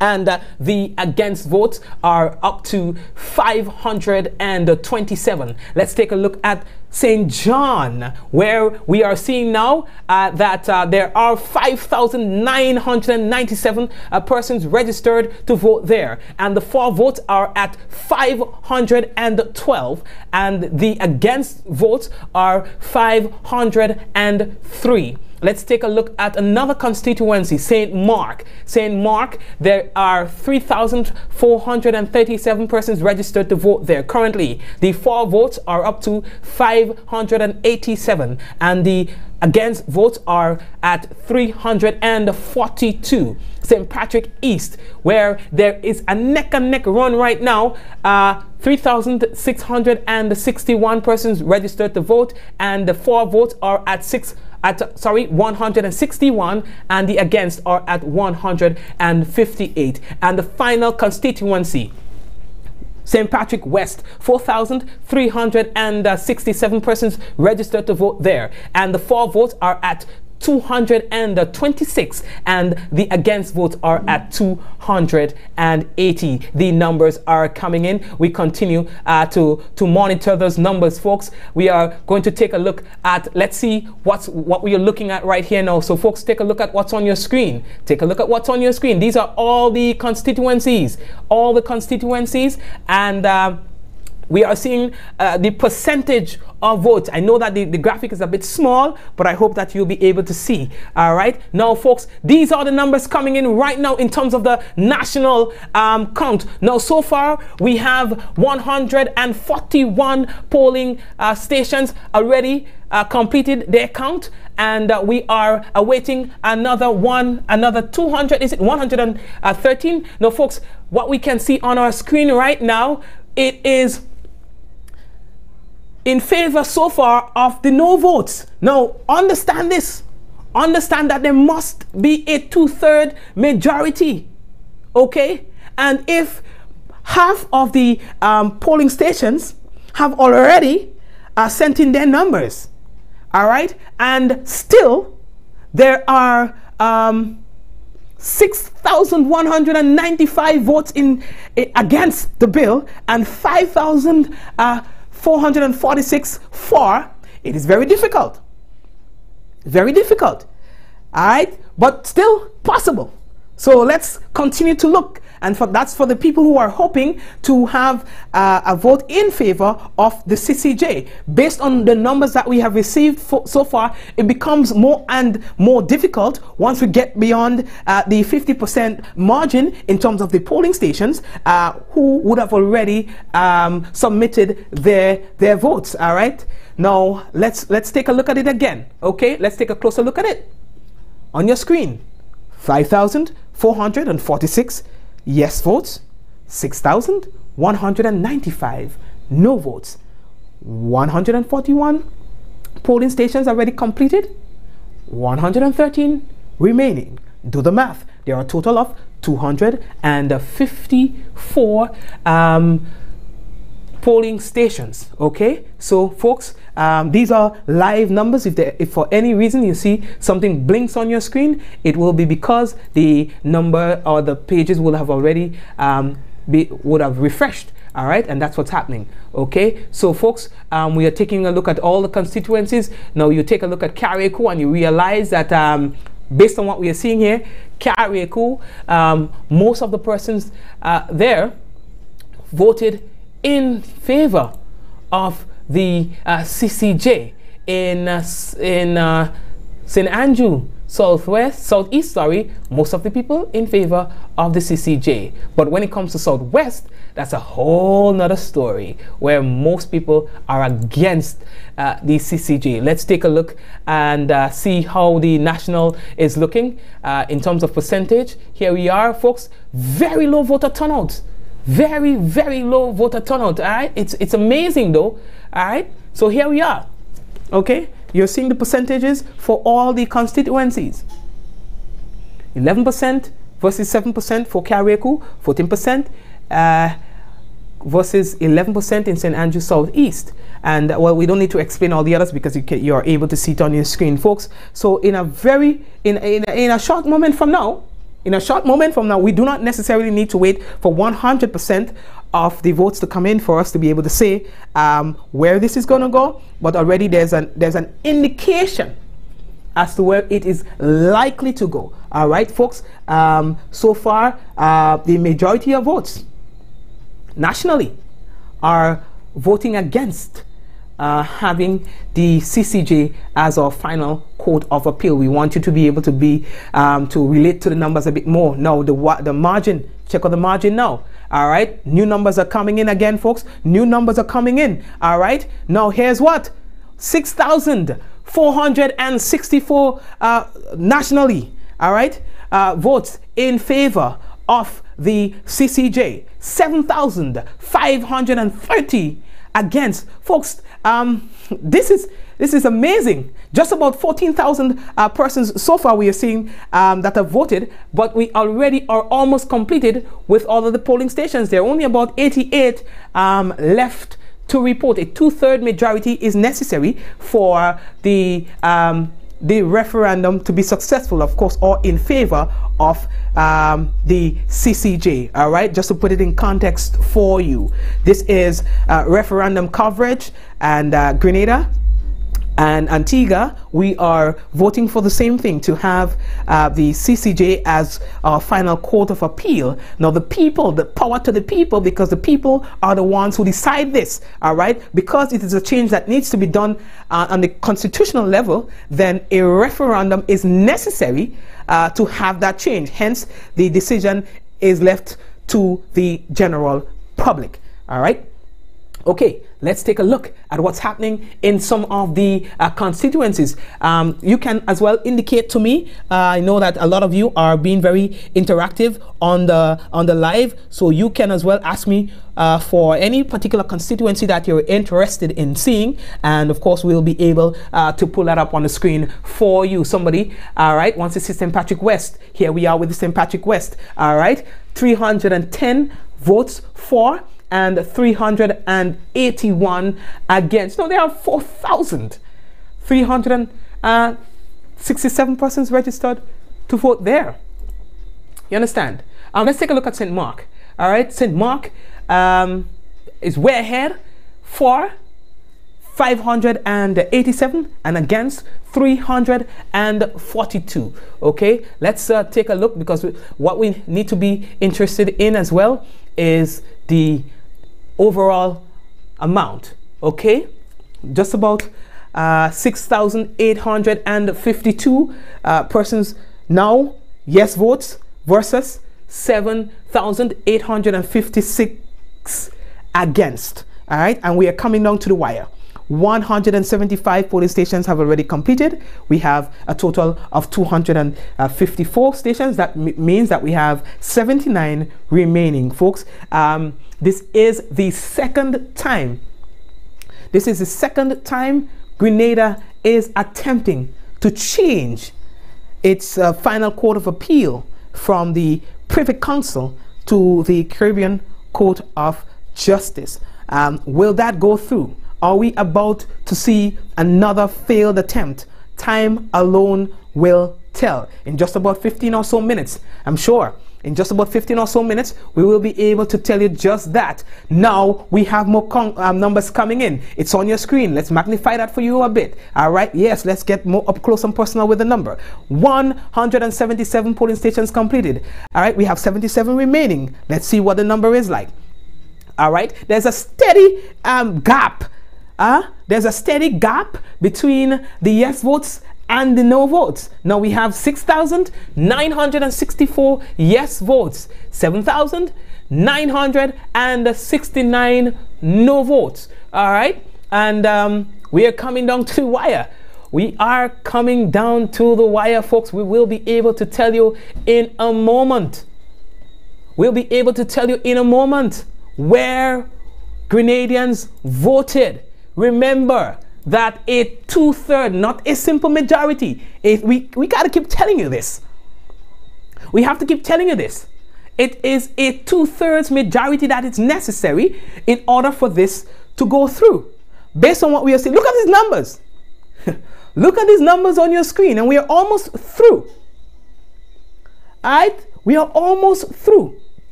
And the against votes are up to 527. Let's take a look at St. John, where we are seeing now that there are 5,997 persons registered to vote there. And the for votes are at 512. And the against votes are 503. Let's take a look at another constituency, St. Mark. St. Mark, there are 3,437 persons registered to vote there. Currently, the for votes are up to 587, and the against votes are at 342. St. Patrick East, where there is a neck-and-neck run right now, 3,661 persons registered to vote, and the for votes are at 161, and the against are at 158. And the final constituency, St. Patrick West, 4,367 persons registered to vote there, and the for votes are at 226, and the against votes are at 280. The numbers are coming in. We continue to monitor those numbers, folks. We are going to take a look at, let's see what we are looking at right here now. So, folks, take a look at what's on your screen. Take a look at what's on your screen. These are all the constituencies, and we are seeing the percentage of votes. I know that the graphic is a bit small, but I hope that you'll be able to see. All right. Now, folks, these are the numbers coming in right now in terms of the national count. Now, so far, we have 141 polling stations already completed their count, and we are awaiting another 200. Is it 113? Now, folks, what we can see on our screen right now, it is in favor so far of the no votes. Now, understand this. Understand that there must be a 2/3 majority. Okay? And if half of the polling stations have already sent in their numbers, all right, and still there are 6,195 votes against the bill and 5,446 for, it is very difficult. Very difficult. All right, but still possible. So let's continue to look, and that's for the people who are hoping to have a vote in favor of the CCJ. Based on the numbers that we have received so far, it becomes more and more difficult once we get beyond the 50% margin in terms of the polling stations who would have already submitted their votes. All right. Now let's take a look at it again. Okay, let's take a closer look at it on your screen. 5,446 yes votes, 6,195 no votes, 141 polling stations already completed, 113 remaining. Do the math. There are a total of 254 polling stations. Okay, so folks, these are live numbers. If for any reason you see something blinks on your screen, it will be because the number or the pages will have already would have refreshed. All right, and that's what's happening. Okay, so folks, we are taking a look at all the constituencies. Now you take a look at Carriacou and you realize that based on what we are seeing here, Carriacou, most of the persons there voted in favor of the CCJ. In St. Andrew Southeast, most of the people in favor of the CCJ. But when it comes to Southwest, that's a whole nother story where most people are against the CCJ. Let's take a look and see how the national is looking in terms of percentage. Here we are, folks. Very low voter turnout. Very, very low voter turnout. All right, it's amazing though. All right, so here we are. Okay, you're seeing the percentages for all the constituencies. 11% versus 7% for Carriacou, 14% versus 11% in St. Andrew Southeast. And well, we don't need to explain all the others because you're able to see it on your screen, folks. So in a short moment from now, we do not necessarily need to wait for 100% of the votes to come in for us to be able to say where this is going to go. But already there's an indication as to where it is likely to go. All right, folks. So far, the majority of votes nationally are voting against having the CCJ as our final court of appeal. We want you to be able to to relate to the numbers a bit more. Now, the margin, check out the margin now. All right, new numbers are coming in again, folks. New numbers are coming in. All right, now here's what: 6,464 nationally. All right, votes in favor of the CCJ. 7,530 against, folks. This is amazing. Just about 14,000 persons so far we are seeing that have voted, but we already are almost completed with all of the polling stations. There are only about 88 left to report. A 2/3 majority is necessary for the referendum to be successful, of course, or in favor of the CCJ. All right, just to put it in context for you, this is referendum coverage, and Grenada and Antigua, we are voting for the same thing, to have the CCJ as our final court of appeal. Now the people, the power to the people, because the people are the ones who decide this. All right, because it is a change that needs to be done on the constitutional level, then a referendum is necessary to have that change. Hence, the decision is left to the general public. All right. Okay, let's take a look at what's happening in some of the constituencies. You can as well indicate to me. I know that a lot of you are being very interactive on the live, so you can as well ask me for any particular constituency that you're interested in seeing, and of course we'll be able to pull that up on the screen for you. Somebody, all right, wants to see St. Patrick West. Here we are with the St. Patrick West. All right, 310 votes for and 381 against. No, there are 4,367 persons registered to vote there. You understand? Let's take a look at St. Mark. All right, St. Mark is way ahead for 587 and against 342. Okay, let's take a look, because what we need to be interested in as well is the overall amount. Okay, just about 6,852 persons now yes votes versus 7,856 against. All right, and we are coming down to the wire. 175 polling stations have already completed. We have a total of 254 stations. That means that we have 79 remaining, folks. This is the second time. This is the second time Grenada is attempting to change its final court of appeal from the Privy Council to the Caribbean Court of Justice. Will that go through? Are we about to see another failed attempt? Time alone will tell. In just about 15 or so minutes, I'm sure, in just about 15 or so minutes, we will be able to tell you just that. Now we have more numbers coming in. It's on your screen. Let's magnify that for you a bit. All right. Yes, let's get more up close and personal with the number. 177 polling stations completed. All right. We have 77 remaining. Let's see what the number is like. All right. There's a steady gap. There's a steady gap between the yes votes and the no votes. Now we have 6,964 yes votes, 7,969 no votes. All right, and we are coming down to the wire. We are coming down to the wire, folks. We will be able to tell you in a moment. We'll be able to tell you in a moment where Grenadians voted. Remember that a 2/3, not a simple majority. We got to keep telling you this. We have to keep telling you this. It is a 2/3 majority that is necessary in order for this to go through. Based on what we are seeing, look at these numbers. Look at these numbers on your screen, and we are almost through. All right, we are almost through.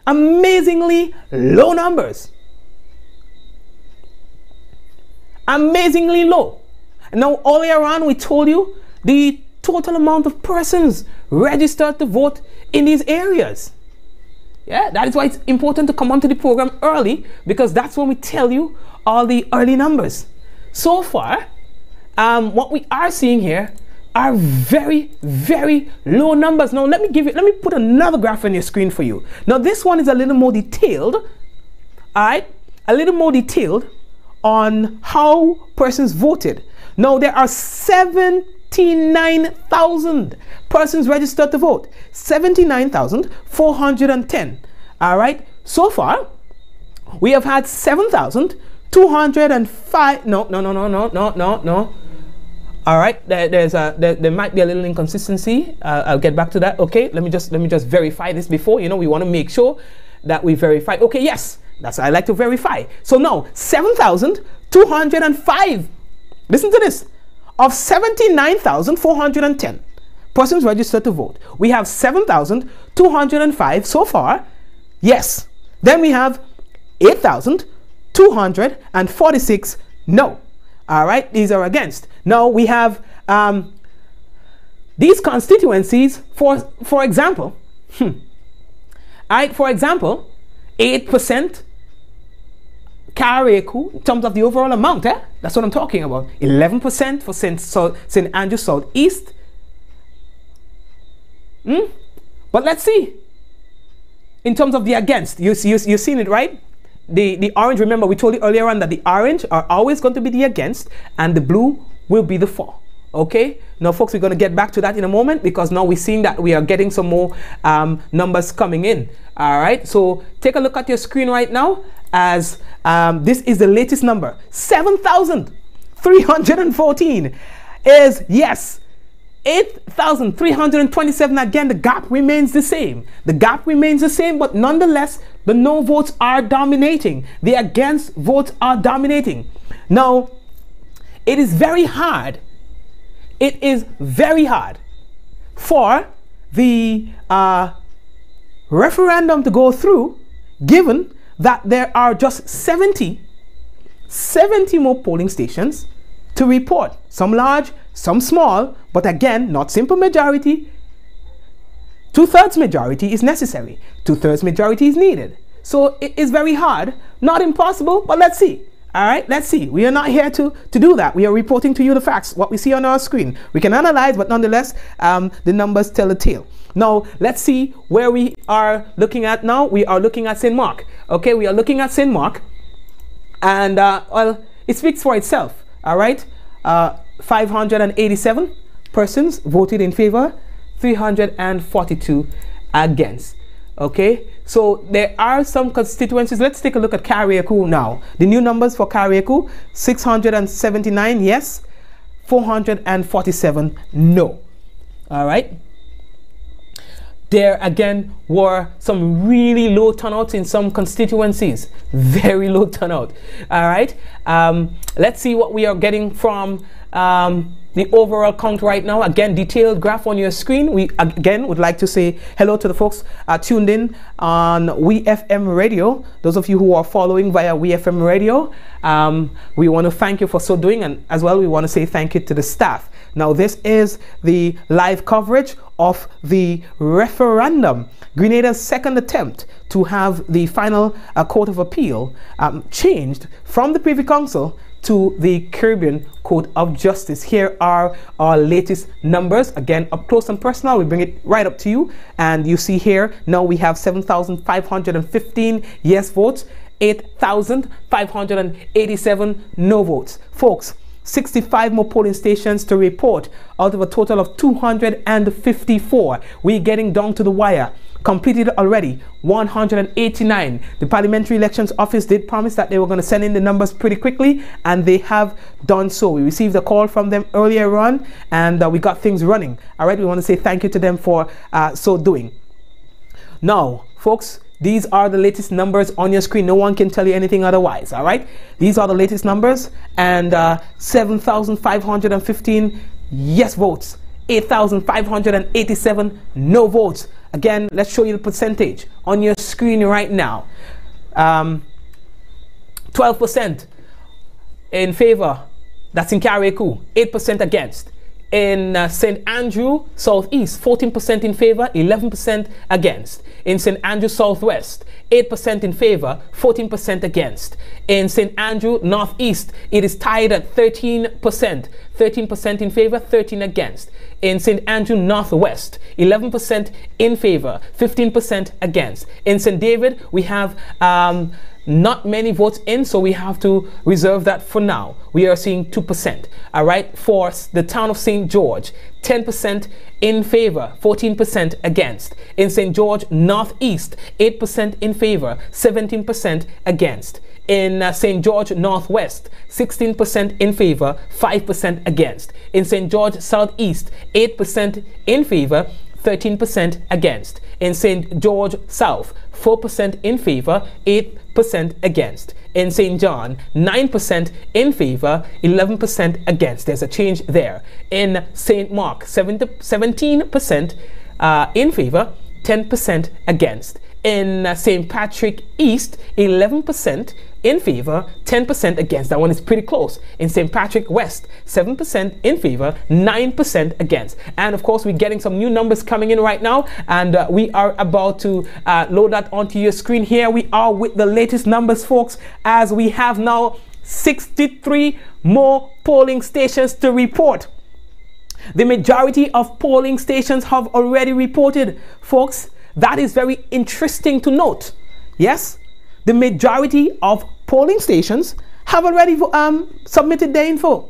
Amazingly low numbers. Amazingly low. Now, earlier on, we told you the total amount of persons registered to vote in these areas. Yeah, that is why it's important to come onto the program early, because that's when we tell you all the early numbers. So far, what we are seeing here are very, very low numbers. Now, let me put another graph on your screen for you. Now, this one is a little more detailed. All right, a little more detailed on how persons voted. Now there are 79,000 persons registered to vote. 79,410. All right. So far, we have had 7,205. No. All right. There might be a little inconsistency. I'll get back to that. Okay. Let me just verify this before. We want to make sure that we verify. Okay. Yes. That's what I like to verify. So now, 7,205. Listen to this. Of 79,410 persons registered to vote, we have 7,205 so far. Yes. Then we have 8,246 no. All right. These are against. Now we have these constituencies. For example, all right. For example, 8%. Carriacou, in terms of the overall amount, that's what I'm talking about. 11% for St. Andrews Southeast. But let's see. In terms of the against, you've seen it, right? The orange, remember we told you earlier on that the orange are always going to be the against and the blue will be the for. Okay, now folks, we're going to get back to that in a moment, because now we're seeing that we are getting some more numbers coming in. All right, so take a look at your screen right now, as this is the latest number. 7,314 is yes. 8,327. Again, the gap remains the same. The gap remains the same, but nonetheless, the no votes are dominating. The against votes are dominating. Now, it is very hard. It is very hard for the referendum to go through, given that there are just 70 70 more polling stations to report. Some large, some small, but again, not simple majority. 2/3 majority is necessary. 2/3 majority is needed. So it is very hard, not impossible, but let's see. All right, let's see. We are not here to do that. We are reporting to you the facts, what we see on our screen. We can analyze, but nonetheless, the numbers tell a tale. Now, let's see where we are looking at now. We are looking at St. Mark. Okay, we are looking at St. Mark. And, well, it speaks for itself. All right, 587 persons voted in favor, 342 against. Okay, so there are some constituencies. Let's take a look at Carriacou now. The new numbers for Carriacou: 679 yes, 447 no. All right. There again were some really low turnouts in some constituencies. Very low turnout. All right. Let's see what we are getting from the overall count right now. Again, detailed graph on your screen. We again would like to say hello to the folks tuned in on WeFM Radio. Those of you who are following via WeFM Radio, we want to thank you for so doing, and as well we want to say thank you to the staff. Now this is the live coverage of the referendum, Grenada's second attempt to have the final Court of Appeal changed from the Privy Council to the Caribbean Court of Justice. Here are our latest numbers. Again, up close and personal, we bring it right up to you. And you see here, now we have 7,515 yes votes, 8,587 no votes. Folks, 65 more polling stations to report out of a total of 254. We're getting down to the wire. Completed already 189. The Parliamentary Elections Office did promise that they were going to send in the numbers pretty quickly, and they have done so. We received a call from them earlier on, and we got things running. All right, we want to say thank you to them for so doing. Now, folks, these are the latest numbers on your screen. No one can tell you anything otherwise. All right, these are the latest numbers, and 7,515 yes votes, 8,587 no votes. Again, let's show you the percentage on your screen right now. 12% in favor. That's in Carriacou. 8% against. In St. Andrew Southeast, 14% in favor, 11% against. In St. Andrew Southwest, 8% in favor, 14% against. In St. Andrew Northeast, it is tied at 13%. 13% in favor, 13 against. In St. Andrew Northwest, 11% in favor, 15% against. In St. David, we have not many votes in, so we have to reserve that for now. We are seeing 2%. All right, for the town of St. George, 10% in favor, 14% against. In St. George Northeast, 8% in favor, 17% against. In St. George Northwest, 16% in favor, 5% against. In St. George Southeast, 8% in favor, 13% against. In St. George South, 4% in favor, 8% against. In St. John, 9% in favor, 11% against. There's a change there. In St. Mark, 17% in favor, 10% against. In St. Patrick East, 11% in favor, 10% against. That one is pretty close. In St. Patrick West, 7% in favor, 9% against. And of course, we're getting some new numbers coming in right now, and we are about to load that onto your screen. Here we are with the latest numbers, folks, as we have now 63 more polling stations to report. The majority of polling stations have already reported, folks. That is very interesting to note. Yes, the majority of polling stations have already submitted their info.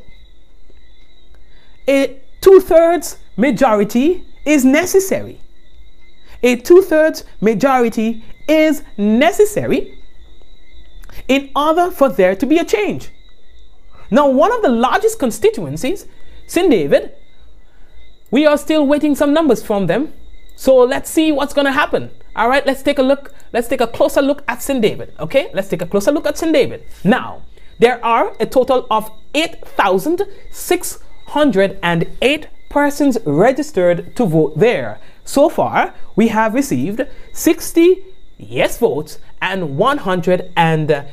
A 2/3 majority is necessary. A 2/3 majority is necessary in order for there to be a change. Now, one of the largest constituencies, St. David, we are still waiting some numbers from them. So let's see what's going to happen. All right, let's take a look. Let's take a closer look at St. David. Okay, let's take a closer look at St. David. Now, there are a total of 8,608 persons registered to vote there. So far, we have received 60 yes votes and 105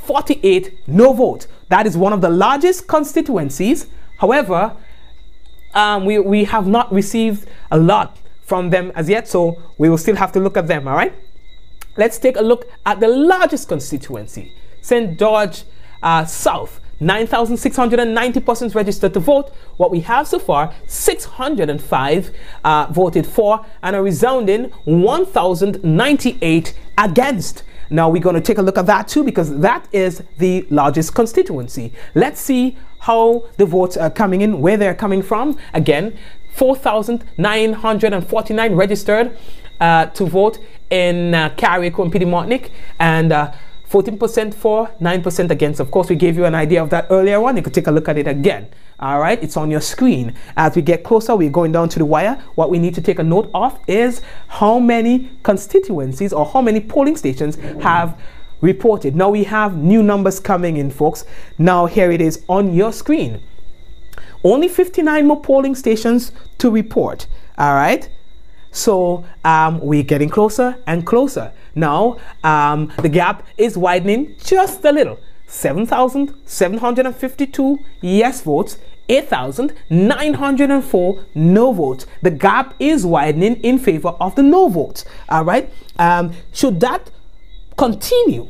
48 no vote. That is one of the largest constituencies. However, we have not received a lot from them as yet, so we will still have to look at them. All right, let's take a look at the largest constituency, St. George South. 9,690 persons registered to vote. What we have so far, 605 voted for, and a resounding 1,098 against. Now we're going to take a look at that too, because that is the largest constituency. Let's see how the votes are coming in, where they're coming from. Again, 4,949 registered to vote in Carriacou and Petite-Martinique, and 14% for, 9% against. Of course, we gave you an idea of that earlier on. You could take a look at it again. All right, it's on your screen. As we get closer, we're going down to the wire. What we need to take a note of is how many constituencies or how many polling stations have reported. Now we have new numbers coming in, folks. Now here it is on your screen. Only 59 more polling stations to report. All right. So we're getting closer and closer. Now the gap is widening just a little. 7,752 yes votes, 8,904 no votes. The gap is widening in favor of the no votes. All right. Should that continue,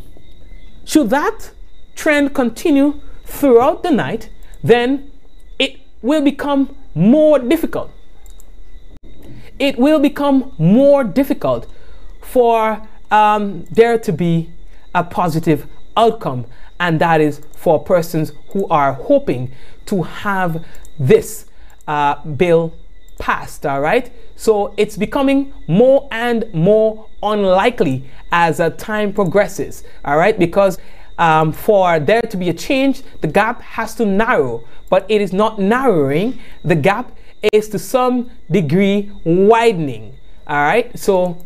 should that trend continue throughout the night, then it will become more difficult. It will become more difficult for there to be a positive outcome, and that is for persons who are hoping to have this bill passed. All right, so it's becoming more and more unlikely as time progresses. All right, because for there to be a change, the gap has to narrow, but it is not narrowing. The gap is to some degree widening. All right, so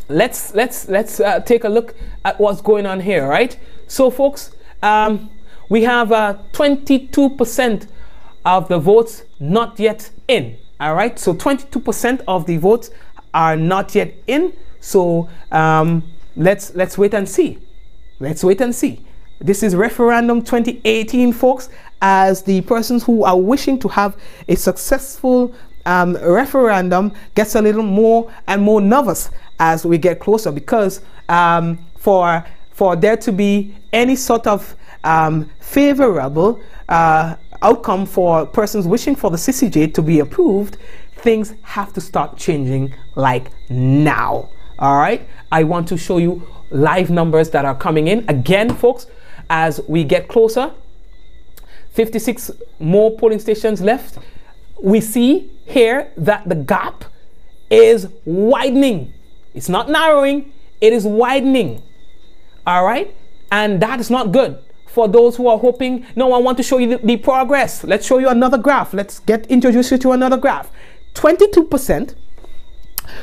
let's take a look at what's going on here. Right, so folks, we have 22% of the votes not yet in. All right, so 22% of the votes are not yet in. So let's wait and see. Let's wait and see. This is referendum 2018, folks, as the persons who are wishing to have a successful referendum gets a little more and more nervous as we get closer, because for there to be any sort of favorable outcome for persons wishing for the CCJ to be approved, things have to start changing like now. All right, I want to show you live numbers that are coming in again, folks, as we get closer. 56 more polling stations left. We see here that the gap is widening. It's not narrowing, it is widening. All right, and that is not good for those who are hoping. No, I want to show you the progress. Let's show you another graph. Let's introduce you to another graph. 22%.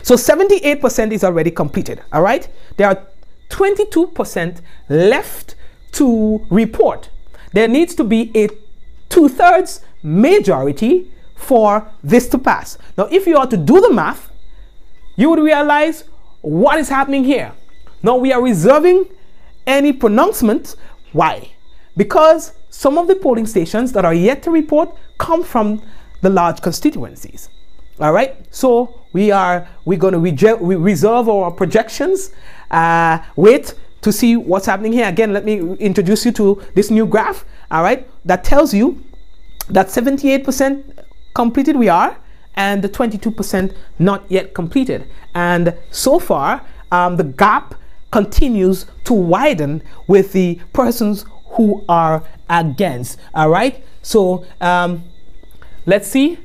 So 78% is already completed. All right, there are 22% left to report. There needs to be a 2/3 majority for this to pass. Now, if you are to do the math, you would realize what is happening here. Now, we are reserving any pronouncement. Why? Because some of the polling stations that are yet to report come from the large constituencies. All right, so we're going to reserve our projections. Wait to see what's happening here. Again, let me introduce you to this new graph. All right, that tells you that 78% completed we are, and the 22% not yet completed. And so far, the gap continues to widen with the persons who are against. All right, so let's see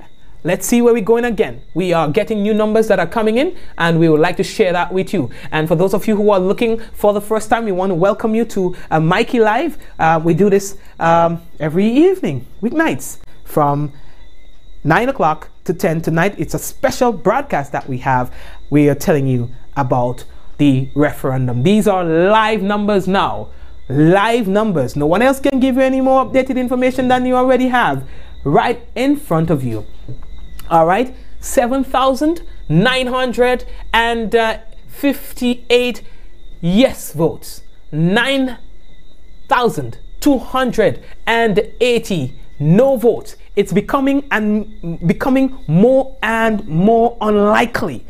where we're going again. We are getting new numbers that are coming in, and we would like to share that with you. And for those of you who are looking for the first time, we want to welcome you to Mikey Live. We do this every evening, weeknights, from 9 o'clock to 10 tonight. It's a special broadcast that we have. We are telling you about the referendum. These are live numbers now. Live numbers. No one else can give you any more updated information than you already have right in front of you. All right, 7,958 yes votes, 9 8,280 no votes. It's becoming more and more unlikely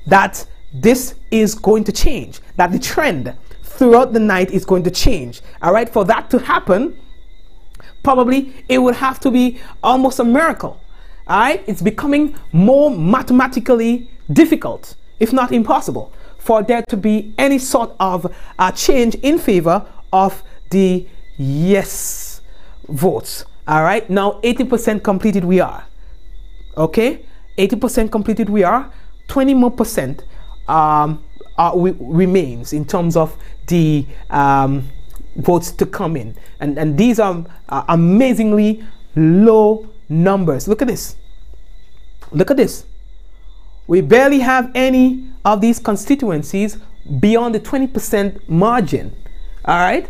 that this is going to change, that the trend throughout the night is going to change. All right, for that to happen, probably it would have to be almost a miracle. All right, it's becoming more mathematically difficult, if not impossible, for there to be any sort of change in favor of the yes votes. All right, now 80% completed we are. Okay, 80% completed we are. 20 more percent remains in terms of the votes to come in, and these are amazingly low numbers. Look at this. Look at this. We barely have any of these constituencies beyond the 20% margin. All right,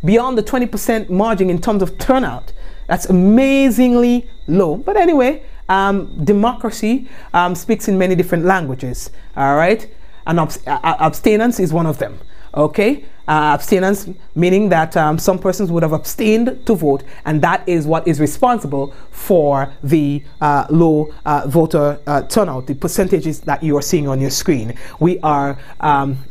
beyond the 20% margin in terms of turnout. That's amazingly low. But anyway, democracy speaks in many different languages. All right, and abstinence is one of them. Okay, abstinence meaning that some persons would have abstained to vote, and that is what is responsible for the low voter turnout, the percentages that you are seeing on your screen. We are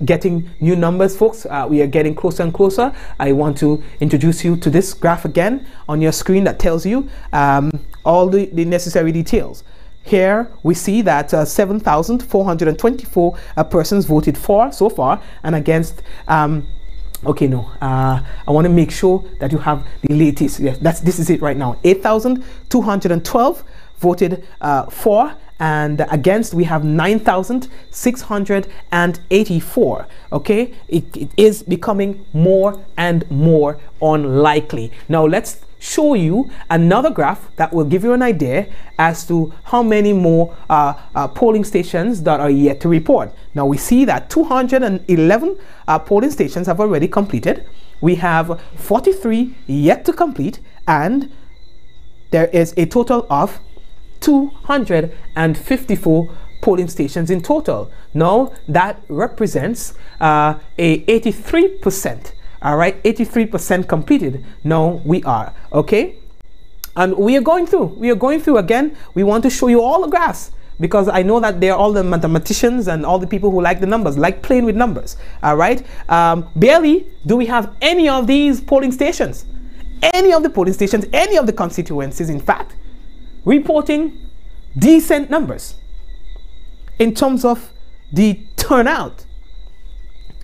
getting new numbers, folks. We are getting closer and closer. I want to introduce you to this graph again on your screen that tells you all the necessary details. Here we see that 7,424 persons voted for so far, and against I want to make sure that you have the latest. Yes, this is it right now. 8,212 voted for, and against we have 9,684. Okay, it is becoming more and more unlikely. Now let's show you another graph that will give you an idea as to how many more polling stations that are yet to report. Now we see that 211 polling stations have already completed. We have 43 yet to complete, and there is a total of 254 polling stations in total. Now that represents a 83%. All right, 83% completed. Now we are okay, and we are going through again. We want to show you all the graphs, because I know that they're all the mathematicians and all the people who like the numbers, like playing with numbers. All right, barely do we have any of these polling stations, any of the constituencies, in fact, reporting decent numbers in terms of the turnout.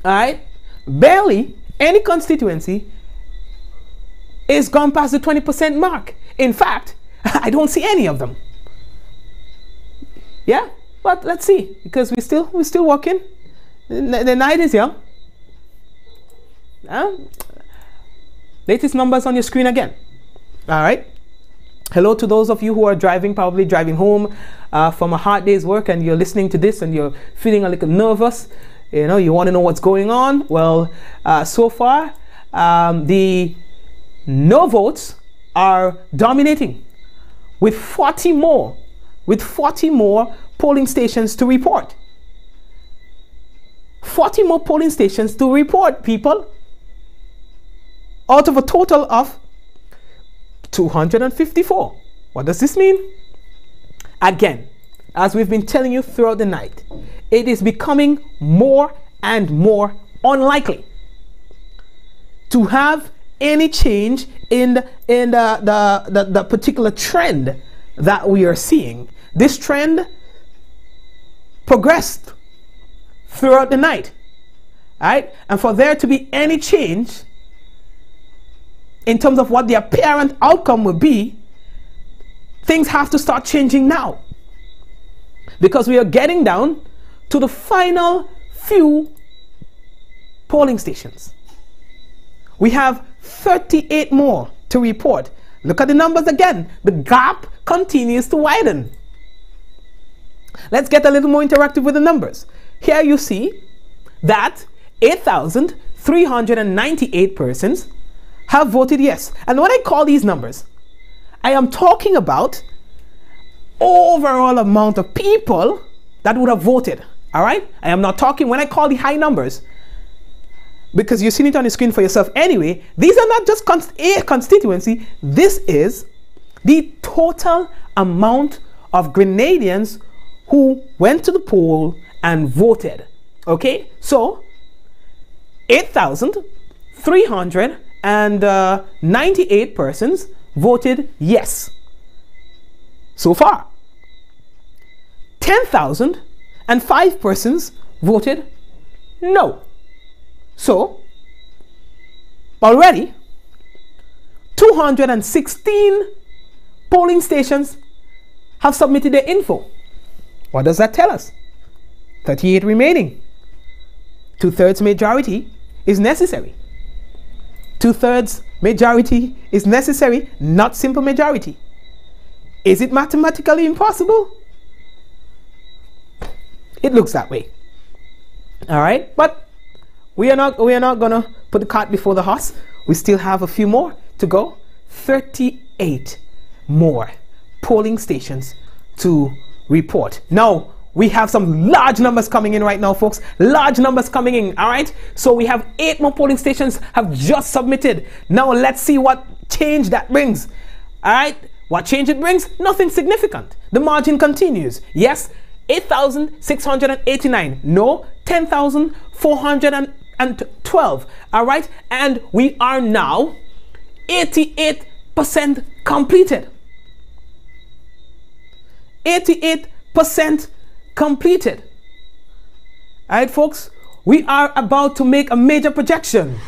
All right, barely any constituency is gone past the 20% mark. In fact, I don't see any of them. Yeah, but let's see, because we're still working. The night is young. Latest numbers on your screen again. All right. Hello to those of you who are driving, probably driving home from a hard day's work, and you're listening to this and you're feeling a little nervous. You know, you want to know what's going on. Well, so far, the no votes are dominating with 40 more polling stations to report. 40 more polling stations to report, people, out of a total of 254. What does this mean? Again, as we've been telling you throughout the night, it is becoming more and more unlikely to have any change in the particular trend that we are seeing. This trend progressed throughout the night, right? And for there to be any change in terms of what the apparent outcome will be, things have to start changing now, because we are getting down to the final few polling stations. We have 38 more to report. Look at the numbers again. The gap continues to widen. Let's get a little more interactive with the numbers. Here you see that 8,398 persons have voted yes. And when I call these numbers, I am talking about overall amount of people that would have voted. All right, I am not talking, when I call the high numbers, because you've seen it on the screen for yourself anyway, these are not just a constituency. This is the total amount of Grenadians who went to the poll and voted. Okay, so 8,398 persons voted yes so far. 10,005 persons voted no. So already 216 polling stations have submitted their info. What does that tell us? 38 remaining. 2/3 majority is necessary. 2/3 majority is necessary, not simple majority. Is it mathematically impossible? It looks that way. All right, but we are not gonna put the cart before the horse. We still have a few more to go. 38 more polling stations to report. Now, we have some large numbers coming in right now, folks. Large numbers coming in, all right? So we have 8 more polling stations have just submitted. Now, let's see what change that brings, all right? What change it brings? Nothing significant. The margin continues. Yes, 8,689. No, 10,412, all right? And we are now 88% completed. 88% completed. All right, folks, we are about to make a major projection.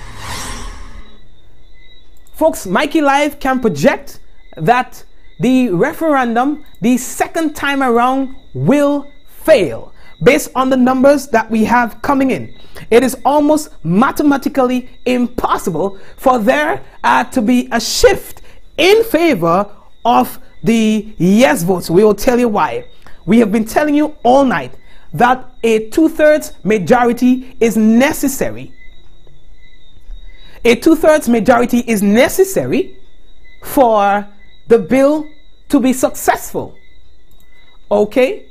Folks, Mikey Live can project that the referendum, the second time around, will fail based on the numbers that we have coming in. It is almost mathematically impossible for there to be a shift in favor of the yes votes. We will tell you why. We have been telling you all night that a 2/3 majority is necessary. A 2/3 majority is necessary for the bill to be successful. Okay?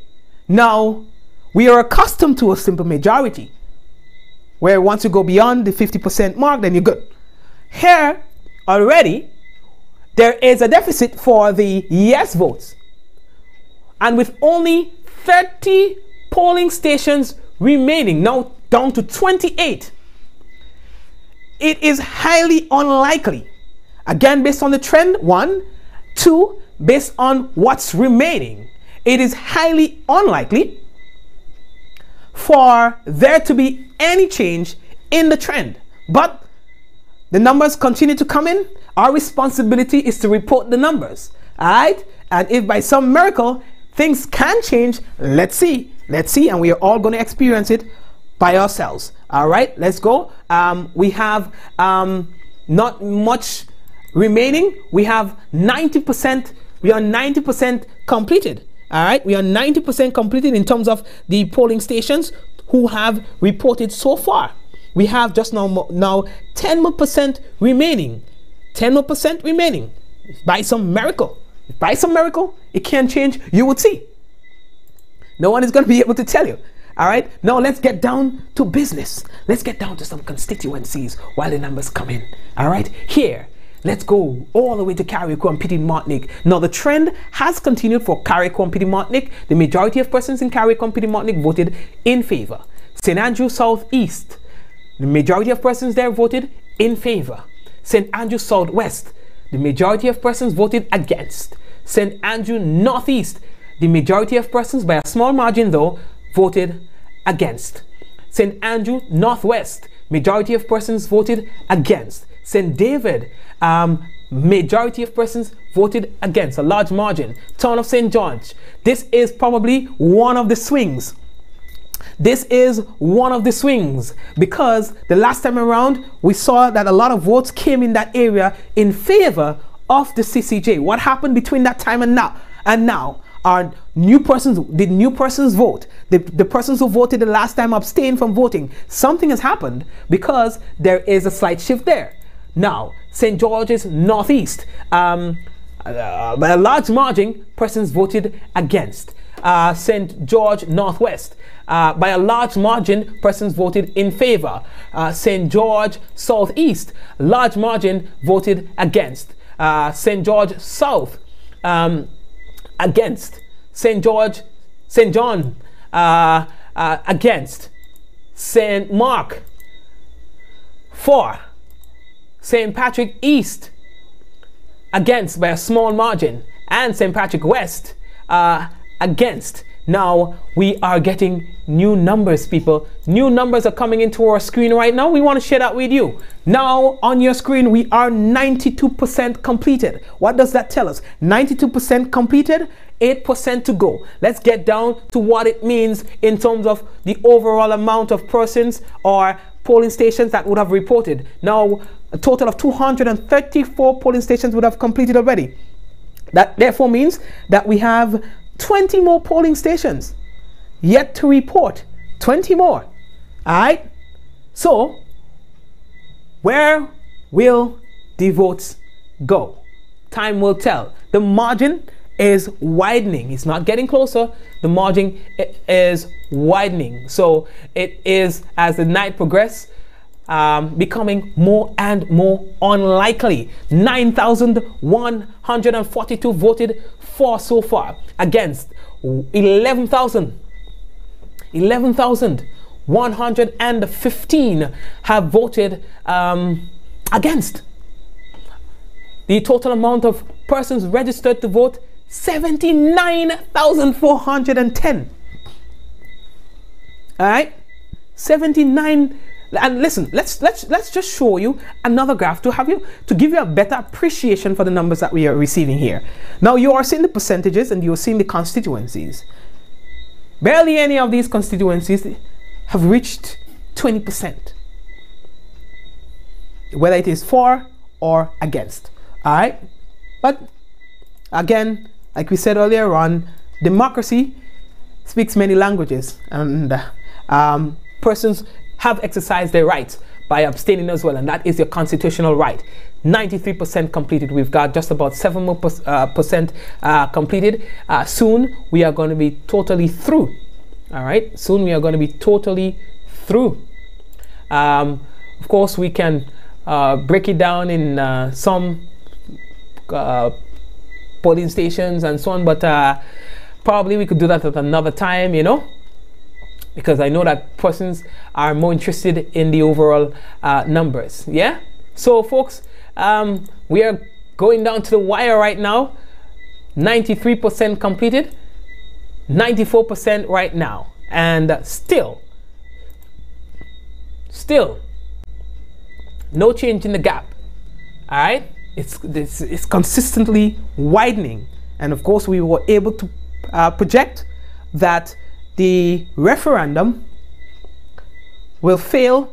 Now, we are accustomed to a simple majority, where once you go beyond the 50% mark, then you're good. Here, already, there is a deficit for the yes votes. And with only 30 polling stations remaining, now down to 28, it is highly unlikely. Again, based on the trend, 1, 2, based on what's remaining, it is highly unlikely for there to be any change in the trend. But the numbers continue to come in. Our responsibility is to report the numbers, all right? And if by some miracle things can change, let's see, and we are all going to experience it by ourselves. All right, let's go. We have not much remaining. We have 90%. We are 90% completed. All right, we are 90% completed in terms of the polling stations who have reported so far. We have just now 10% remaining. 10% remaining. By some miracle, it can change. You would see. No one is going to be able to tell you. All right, now let's get down to business. Let's get down to some constituencies while the numbers come in. All right, here, let's go all the way to Carriacou and Petit Martinique. Now, the trend has continued for Carriacou and Petit Martinique. The majority of persons in Carriacou and Petit Martinique voted in favor. St. Andrew Southeast, the majority of persons there voted in favor. St. Andrew Southwest, the majority of persons voted against. St. Andrew Northeast, the majority of persons, by a small margin though, voted against. St. Andrew Northwest, majority of persons voted against. St. David, majority of persons voted against, a large margin. Town of St. George, this is probably one of the swings. This is one of the swings because the last time around we saw that a lot of votes came in that area in favor of the CCJ. What happened between that time and now? Are new persons, did new persons vote? The persons who voted the last time abstained from voting. Something has happened because there is a slight shift there. Now, St. George's Northeast, by a large margin, persons voted against. St. George Northwest. By a large margin, persons voted in favor. St. George Southeast, large margin, voted against. St. George South, against. St. John, against. St. Mark, for. St. Patrick East, against by a small margin. And St. Patrick West, against. Now we are getting new numbers, people. New numbers are coming into our screen right now. We want to share that with you. Now on your screen, we are 92% completed. What does that tell us? 92% completed, 8% to go. Let's get down to what it means in terms of the overall amount of persons or polling stations that would have reported. Now, a total of 234 polling stations would have completed already. That therefore means that we have 20 more polling stations yet to report. 20 more. All right. So where will the votes go? Time will tell. The margin is widening. It's not getting closer. The margin is widening. So it is, as the night progresses, becoming more and more unlikely. 9,142 voted for so far, against 11,115 have voted against. The total amount of persons registered to vote, 79,410. All right, 79. And listen, let's just show you another graph to give you a better appreciation for the numbers that we are receiving here. Now you are seeing the percentages and you are seeing the constituencies. Barely any of these constituencies have reached 20%, whether it is for or against. All right, but again, like we said earlier on, democracy speaks many languages, and persons have exercised their rights by abstaining as well, and that is your constitutional right. 93% completed. We've got just about 7 more percent completed. Soon we are going to be totally through. All right, soon we are going to be totally through. Of course, we can break it down in some polling stations and so on, but probably we could do that at another time, you know, because I know that persons are more interested in the overall numbers. Yeah, so folks, we are going down to the wire right now. 93% completed, 94% right now, and still no change in the gap. All right, it's consistently widening, and of course we were able to project that the referendum will fail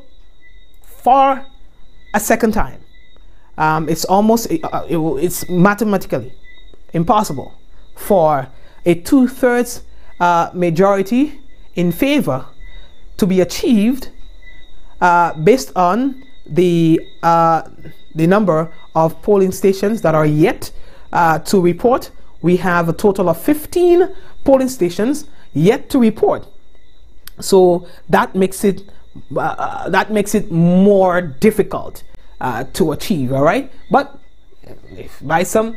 for a second time. It's almost it's mathematically impossible for a 2/3 majority in favor to be achieved based on the number of polling stations that are yet to report. We have a total of 15 polling stations yet to report, so that makes it more difficult to achieve. All right, but if by some,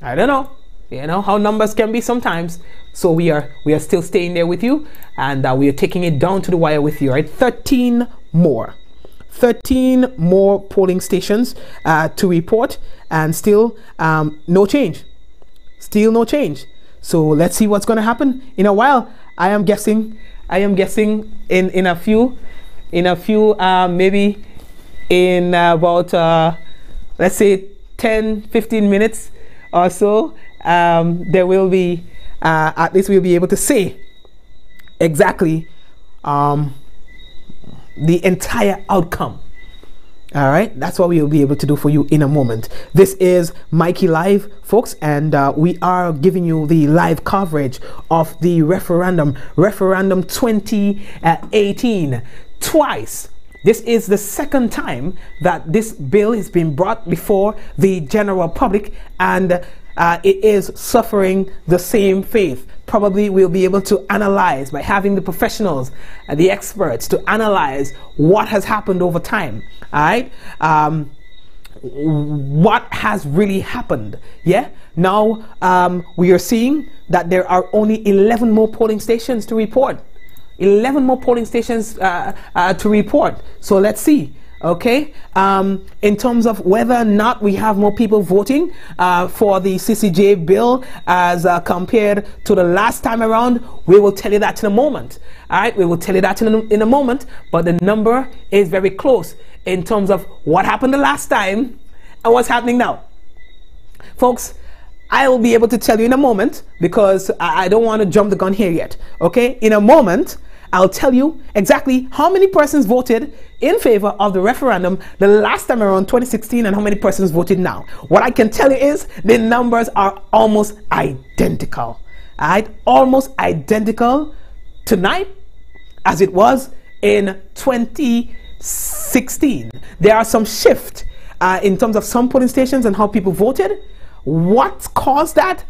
I don't know, you know how numbers can be sometimes, so we are still staying there with you, and we are taking it down to the wire with you. Right, 13 more polling stations to report, and still no change. Still no change. So let's see what's going to happen in a while. I am guessing in a few maybe in about let's say 10-15 minutes or so, there will be at least we'll be able to say exactly the entire outcome. All right, that's what we will be able to do for you in a moment. This is Mikey Live, folks, and we are giving you the live coverage of the referendum 2018. Twice. This is the second time that this bill has been brought before the general public, and it is suffering the same fate. Probably we'll be able to analyze by having the professionals, the experts, to analyze what has happened over time. All right. What has really happened. Yeah. Now we are seeing that there are only 11 more polling stations to report. 11 more polling stations to report. So let's see. Okay, in terms of whether or not we have more people voting for the CCJ bill as compared to the last time around, we will tell you that in a moment. All right, we will tell you that in a moment, but the number is very close in terms of what happened the last time and what's happening now. Folks, I will be able to tell you in a moment because I don't want to jump the gun here yet. Okay, in a moment, I'll tell you exactly how many persons voted in favor of the referendum the last time around 2016 and how many persons voted now. What I can tell you is the numbers are almost identical. All right, almost identical tonight as it was in 2016. There are some shift in terms of some polling stations and how people voted. What caused that?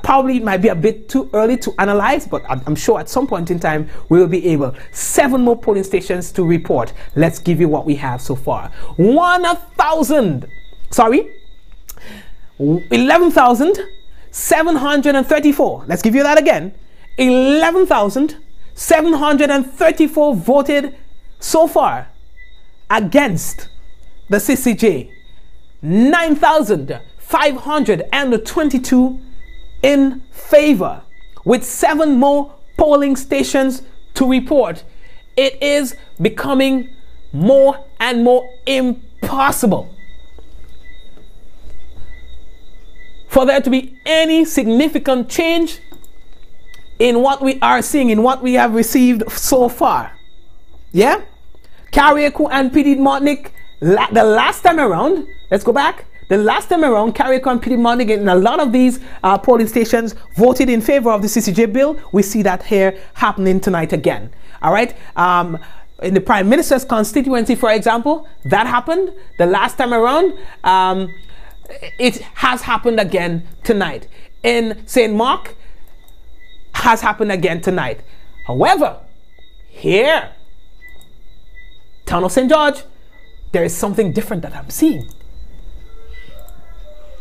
Probably it might be a bit too early to analyze, but I'm sure at some point in time we will be able. 7 more polling stations to report. Let's give you what we have so far. 11,734. Let's give you that again. 11,734 voted so far against the CCJ. 9,522 in favor, with 7 more polling stations to report. It is becoming more and more impossible for there to be any significant change in what we are seeing, in what we have received so far. Yeah? Carriacou and Petite Martinique, the last time around, let's go back. The last time around, Carriacou and Petite Martinique in a lot of these polling stations voted in favor of the CCJ bill. We see that here happening tonight again. All right. In the Prime Minister's constituency, for example, that happened the last time around. It has happened again tonight. In St. Mark, has happened again tonight. However, here, town of St. George, there is something different that I'm seeing.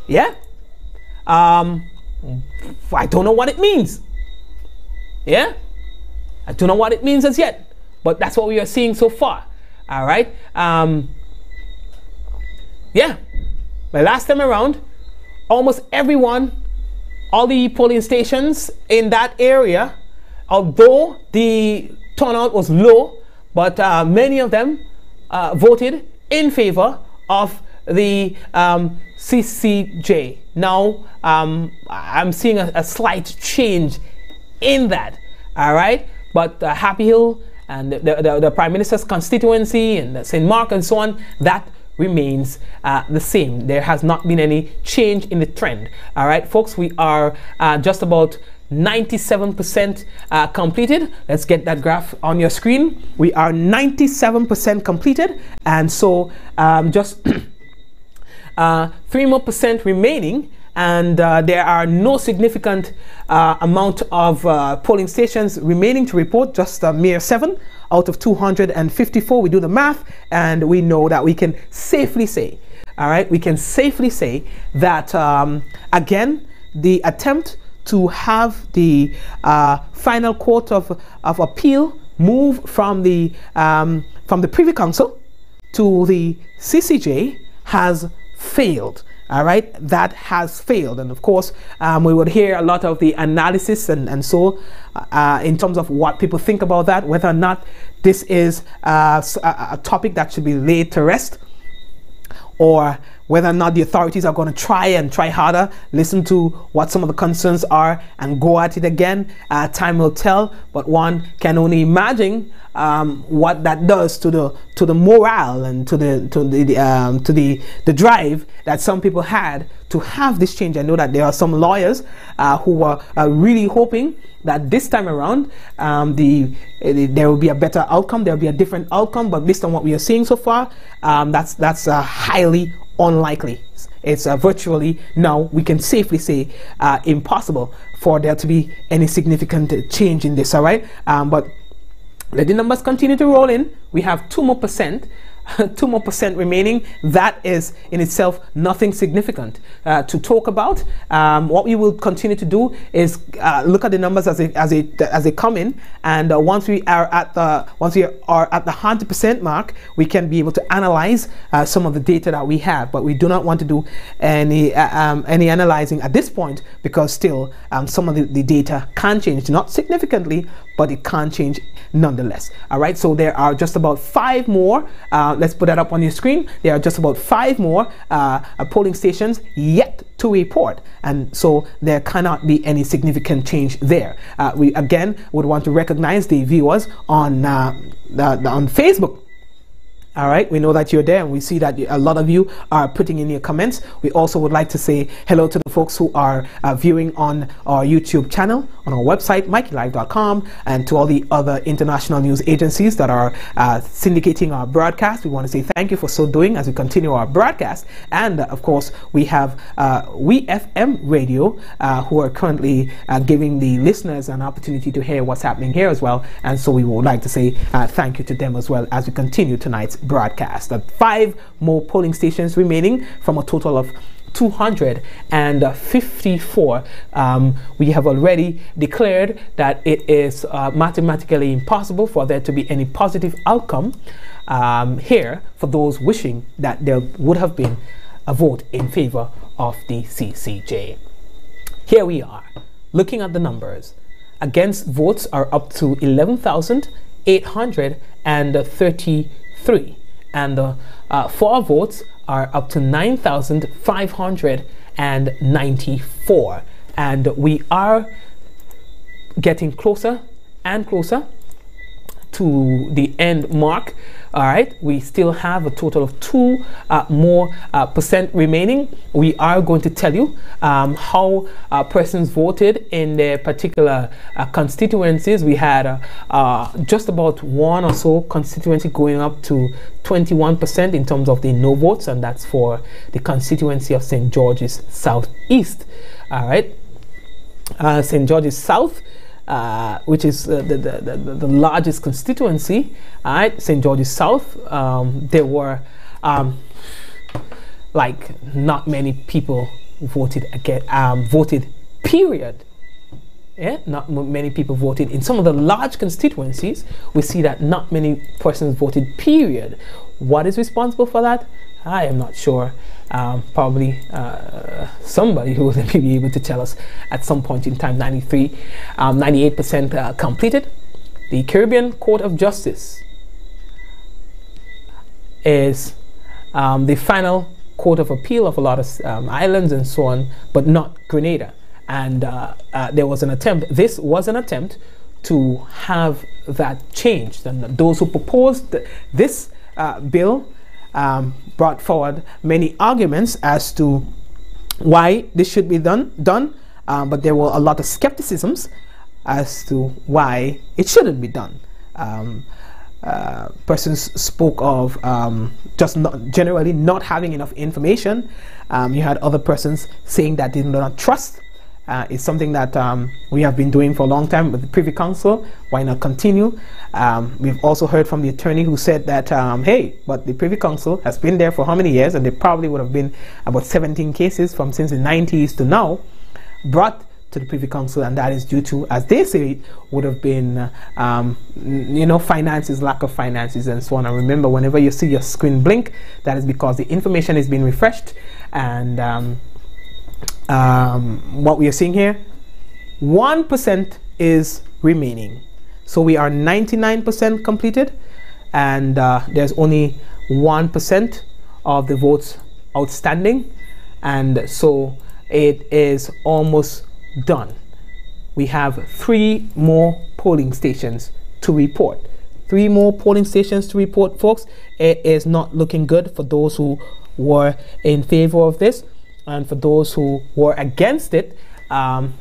Yeah, I don't know what it means. Yeah, I don't know what it means as yet, but that's what we are seeing so far. All right. Yeah, but last time around, almost everyone, all the polling stations in that area, although the turnout was low, but many of them voted in favor of the CCJ. Now I'm seeing a slight change in that. All right, but Happy Hill and the Prime Minister's constituency and St. Mark and so on, that remains the same. There has not been any change in the trend. All right, folks, we are just about 97% completed. Let's get that graph on your screen. We are 97% completed, and so just 3 more percent remaining, and there are no significant amount of polling stations remaining to report, just a mere 7 out of 254. We do the math and we know that we can safely say, all right, we can safely say that again, the attempt to have the final court of appeal move from the Privy Council to the CCJ has failed. All right, that has failed. And of course, we would hear a lot of the analysis and so in terms of what people think about that, whether or not this is a topic that should be laid to rest, or whether or not the authorities are going to try harder, listen to what some of the concerns are and go at it again. Time will tell, but one can only imagine what that does to the morale and to the drive that some people had to have this change. I know that there are some lawyers who are really hoping that this time around there will be a better outcome, there will be a different outcome, but based on what we are seeing so far, that's highly unlikely. It's virtually, now we can safely say, impossible for there to be any significant change in this, all right? But let the numbers continue to roll in. We have 2 more percent. 2 more percent remaining. That is in itself nothing significant to talk about. What we will continue to do is look at the numbers as they come in, and once we are at the 100% mark, we can be able to analyze some of the data that we have. But we do not want to do any analyzing at this point, because still some of the data can change, not significantly, but it can change nonetheless. All right, so there are just about 5 more. Let's put that up on your screen. There are just about 5 more polling stations yet to report, and so there cannot be any significant change there. We again would want to recognize the viewers on Facebook. All right, we know that you're there, and we see that a lot of you are putting in your comments. We also would like to say hello to the folks who are viewing on our YouTube channel, on our website, MikeyLive.com, and to all the other international news agencies that are syndicating our broadcast. We want to say thank you for so doing as we continue our broadcast. And of course, we have WeFM Radio, who are currently giving the listeners an opportunity to hear what's happening here as well. And so we would like to say thank you to them as well as we continue tonight's broadcast. 5 more polling stations remaining from a total of 254. We have already declared that it is mathematically impossible for there to be any positive outcome here for those wishing that there would have been a vote in favor of the CCJ. Here we are looking at the numbers. Against votes are up to 11,833, and for votes are up to 9,594, and we are getting closer and closer to the end mark. All right, we still have a total of 2 more percent remaining. We are going to tell you how persons voted in their particular constituencies. We had just about 1 or so constituency going up to 21% in terms of the no votes, and that's for the constituency of St. George's Southeast. All right, St. George's South, which is the largest constituency. All right, St. George's South, there were like not many people voted again, voted period. Yeah, not many people voted. In some of the large constituencies, we see that not many persons voted period. What is responsible for that? I am not sure. Probably somebody who will be able to tell us at some point in time. 98% completed. The Caribbean Court of Justice is the final court of appeal of a lot of islands and so on, but not Grenada. And there was an attempt, this was an attempt to have that changed. And those who proposed this bill brought forward many arguments as to why this should be done, but there were a lot of skepticisms as to why it shouldn't be done. Persons spoke of just generally not having enough information. You had other persons saying that they do not trust. It's something that we have been doing for a long time with the Privy Council. Why not continue? We've also heard from the attorney who said that, hey, but the Privy Council has been there for how many years, and there probably would have been about 17 cases from since the 90s to now brought to the Privy Council, and that is due to, as they say, it would have been, finances, lack of finances, and so on. And remember, whenever you see your screen blink, that is because the information is being refreshed, and what we are seeing here, 1% is remaining. So we are 99% completed, and there's only 1% of the votes outstanding, and so it is almost done. We have 3 more polling stations to report. 3 more polling stations to report, folks. It is not looking good for those who were in favor of this. And for those who were against it,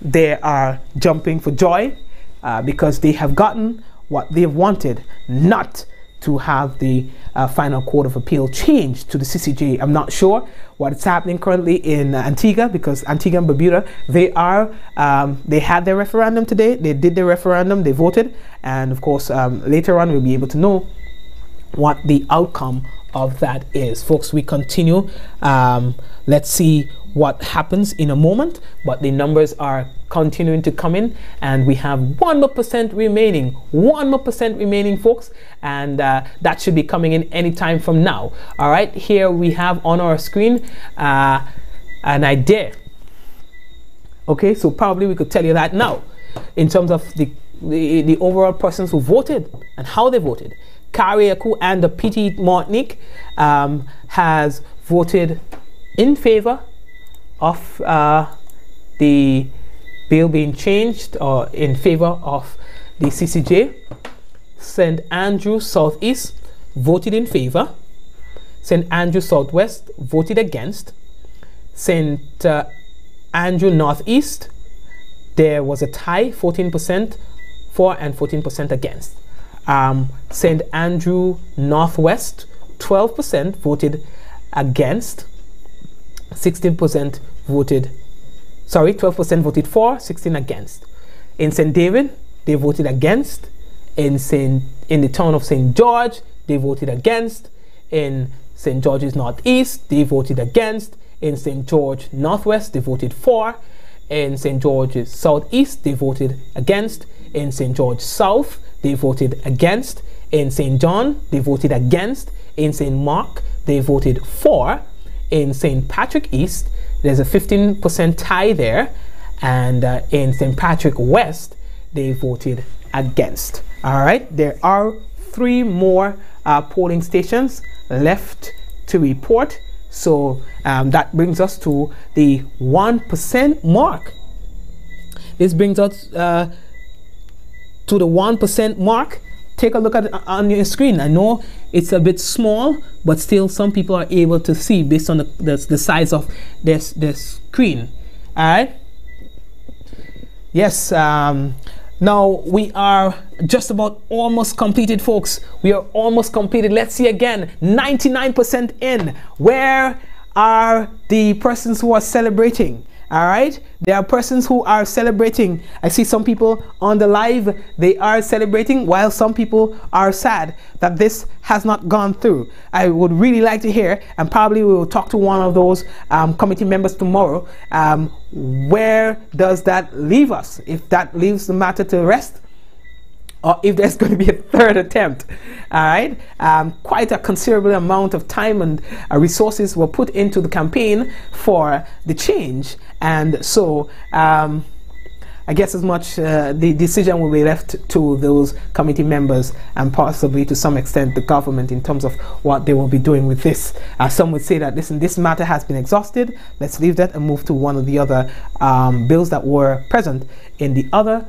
they are jumping for joy because they have gotten what they wanted, not to have the final court of appeal changed to the CCJ. I'm not sure what's happening currently in Antigua, because Antigua and Barbuda, they had their referendum today. They did the referendum, they voted, and of course later on we'll be able to know what the outcome of that is. Folks, we continue. Let's see what happens in a moment, but the numbers are continuing to come in, and we have 1% remaining, 1% remaining, folks, and that should be coming in anytime from now. All right, here we have on our screen an idea. Okay, so probably we could tell you that now in terms of the overall persons who voted and how they voted. Carriacou and the Petite Martinique has voted in favor of the bill being changed, or in favor of the CCJ. St. Andrew Southeast voted in favor. St. Andrew Southwest voted against. St. Andrew Northeast, there was a tie, 14% for and 14% against. St. Andrew Northwest, 12% voted against, 16% voted, 12% voted for, 16 against. In St. David, they voted against. In the town of St. George, they voted against. In St. George's Northeast, they voted against. In St. George Northwest, they voted for. In St. George's Southeast, they voted against. In St. George South, they voted against. In St. John, they voted against. In St. Mark, they voted for. In St. Patrick East, there's a 15% tie there. And in St. Patrick West, they voted against. All right, there are 3 more polling stations left to report. So that brings us to the 1% mark. This brings us to the 1% mark. Take a look at it on your screen. I know it's a bit small, but still some people are able to see based on the size of this screen. All right. Yes. Now we are just about almost completed, folks. We are almost completed. Let's see again. 99% in. Where are the persons who are celebrating? All right, there are persons who are celebrating. I see some people on the live, they are celebrating, while some people are sad that this has not gone through. I would really like to hear, and probably we will talk to one of those committee members tomorrow. Where does that leave us? If that leaves the matter to rest, or if there's going to be a third attempt. All right, quite a considerable amount of time and resources were put into the campaign for the change, and so I guess as much the decision will be left to those committee members, and possibly to some extent the government, in terms of what they will be doing with this. Some would say that listen, this matter has been exhausted, let's leave that and move to one of the other bills that were present in the other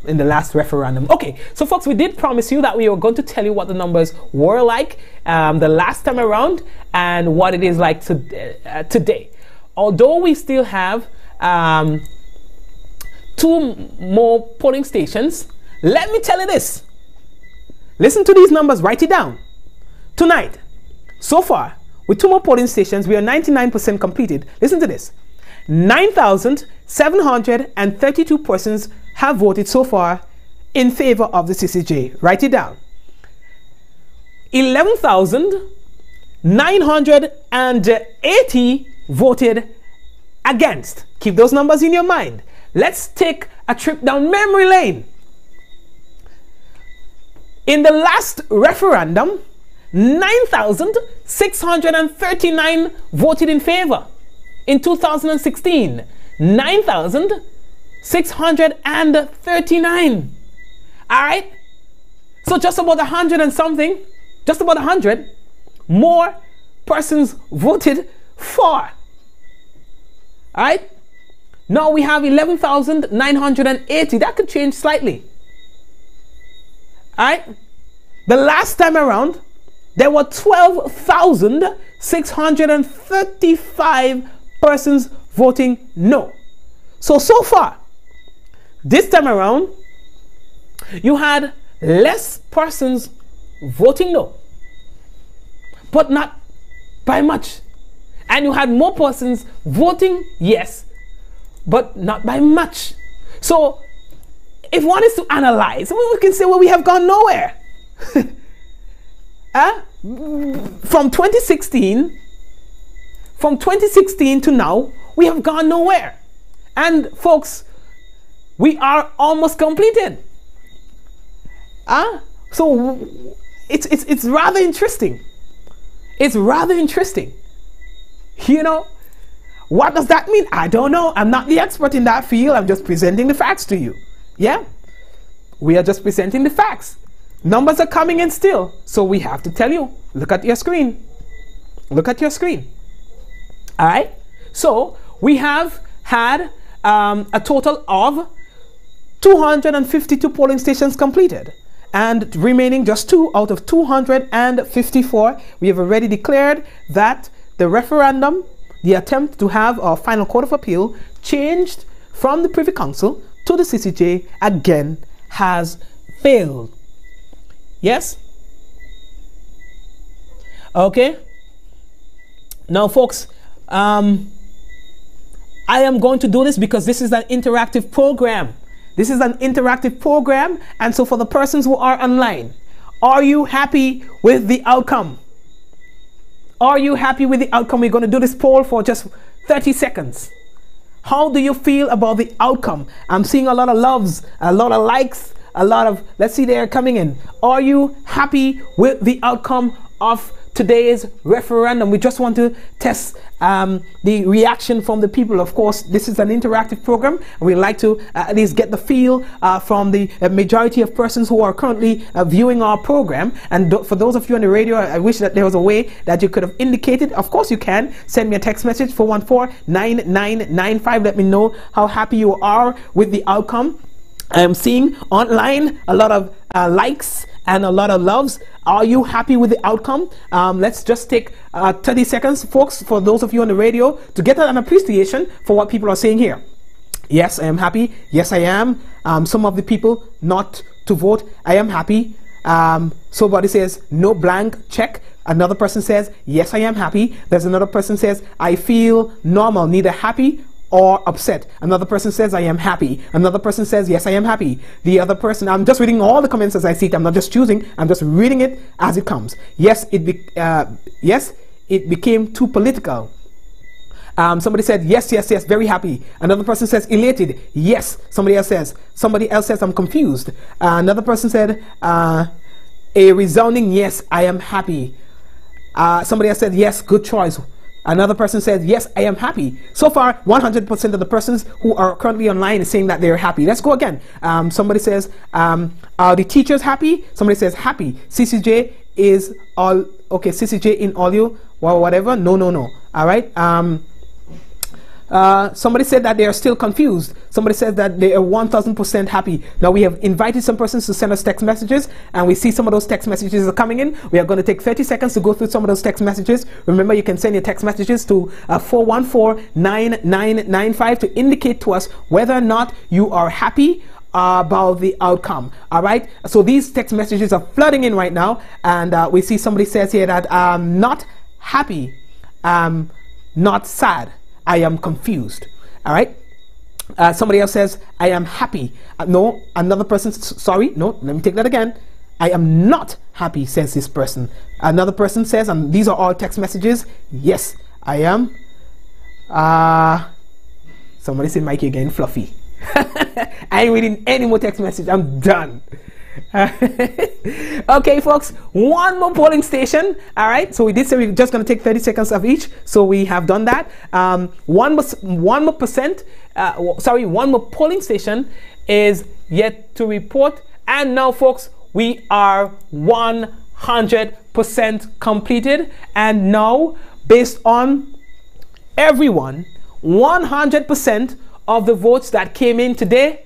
in the last referendum. Okay, so folks, we did promise you that we were going to tell you what the numbers were like the last time around and what it is like today. Although we still have 2 more polling stations, let me tell you this. Listen to these numbers, write it down. Tonight, so far, with 2 more polling stations, we are 99% completed. Listen to this. 9,732 persons have voted so far in favor of the CCJ. Write it down. 11,980 voted against. Keep those numbers in your mind. Let's take a trip down memory lane. In the last referendum, 9,639 voted in favor. In 2016, 9,639. All right? So just about 100 and something, just about 100 more persons voted for. All right? Now we have 11,980. That could change slightly. All right? The last time around, there were 12,635 persons voting no. So far, this time around, you had less persons voting no, but not by much. And you had more persons voting yes, but not by much. So if one is to analyze, we can say, well, we have gone nowhere. From 2016 to now, we have gone nowhere. And folks, we are almost completed. So it's rather interesting. It's rather interesting. You know, what does that mean? I don't know. I'm not the expert in that field. I'm just presenting the facts to you. Yeah, we are just presenting the facts. Numbers are coming in still, so we have to tell you. Look at your screen. Look at your screen. All right. So we have had a total of 252 polling stations completed, and remaining just 2 out of 254. We have already declared that the referendum, the attempt to have a final court of appeal changed from the Privy Council to the CCJ again has failed. Yes? Okay. Now, folks, I am going to do this because this is an interactive program. This is an interactive program, and so for the persons who are online, are you happy with the outcome? Are you happy with the outcome? We're going to do this poll for just 30 seconds. How do you feel about the outcome? I'm seeing a lot of loves, a lot of likes, a lot of, let's see, they're coming in. Are you happy with the outcome of today's referendum? We just want to test the reaction from the people. Of course, this is an interactive program, and we like to at least get the feel from the majority of persons who are currently viewing our program. And for those of you on the radio, I wish that there was a way that you could have indicated. Of course you can send me a text message 414-9995. let me know how happy you are with the outcome. I am seeing online a lot of likes and a lot of loves. Are you happy with the outcome? Let's just take 30 seconds, folks, for those of you on the radio, to get an appreciation for what people are saying here. Yes, I am happy. Yes, I am. Some of the people not to vote, I am happy. Somebody says no, blank check. Another person says yes, I am happy. There's another person says I feel normal, neither happy or upset. Another person says I am happy. Another person says yes, I am happy. The other person, I'm just reading all the comments as I see it. I'm not just choosing, I'm just reading it as it comes. Yes, it became too political. Somebody said yes, yes, yes, very happy. Another person says elated. Yes. Somebody else says I'm confused. Another person said a resounding yes, I am happy. Somebody else said yes, good choice. Another person says yes, I am happy. So far, 100% of the persons who are currently online is saying that they're happy. Let's go again. Somebody says, are the teachers happy? Somebody says happy. CCJ is all okay. CCJ in audio, well, whatever. No. All right. Somebody said that they are still confused. Somebody said that they are 1000% happy. Now we have invited some persons to send us text messages, and we see some of those text messages are coming in. We are going to take 30 seconds to go through some of those text messages. Remember, you can send your text messages to 414-9995 to indicate to us whether or not you are happy about the outcome. All right, so these text messages are flooding in right now, and we see somebody says here that I'm not happy, not sad, I am confused. All right. Somebody else says, I am happy. No, another person, sorry, no, let me take that again. I am not happy, says this person. Another person says, and these are all text messages, yes, I am. Somebody said Mikey again, fluffy. I ain't reading any more text message. I'm done. Okay, folks, one more polling station. All right, so we did say we're just going to take 30 seconds of each, so we have done that. One more polling station is yet to report, and now, folks, we are 100% completed. And now, based on everyone, 100% of the votes that came in today,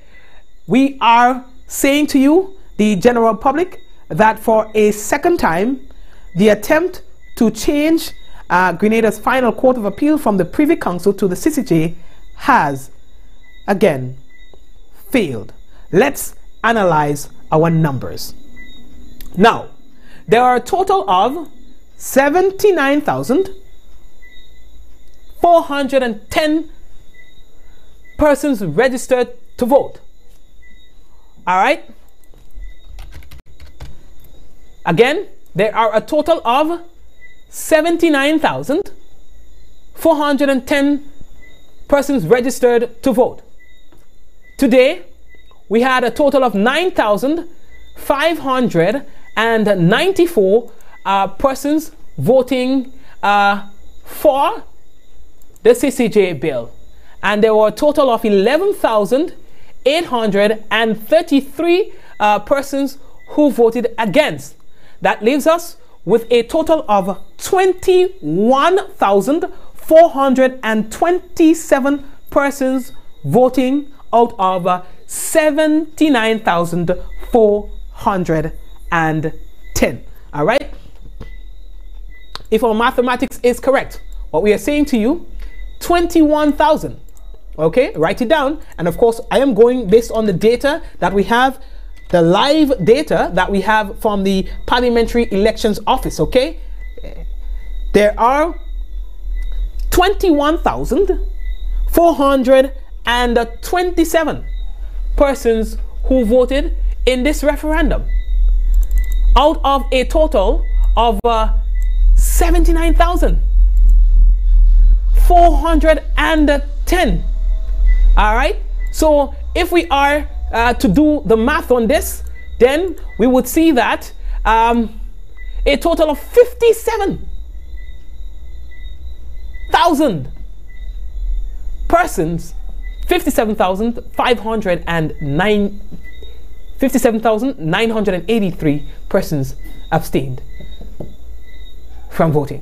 we are saying to you, the general public, that for a second time, the attempt to change Grenada's final court of appeal from the Privy Council to the CCJ has again failed. Let's analyze our numbers. Now, there are a total of 79,410 persons registered to vote. All right. Again, there are a total of 79,410 persons registered to vote. Today, we had a total of 9,594 persons voting for the CCJ bill. And there were a total of 11,833 persons who voted against. That leaves us with a total of 21,427 persons voting out of 79,410. All right. If our mathematics is correct, what we are saying to you, 21,000. Okay, write it down. And of course, I am going based on the data that we have, the live data that we have from the Parliamentary Elections Office. Okay, there are 21,427 persons who voted in this referendum out of a total of 79,410. All right, so if we are to do the math on this, then we would see that a total of 57,000 persons, 57,983 persons abstained from voting.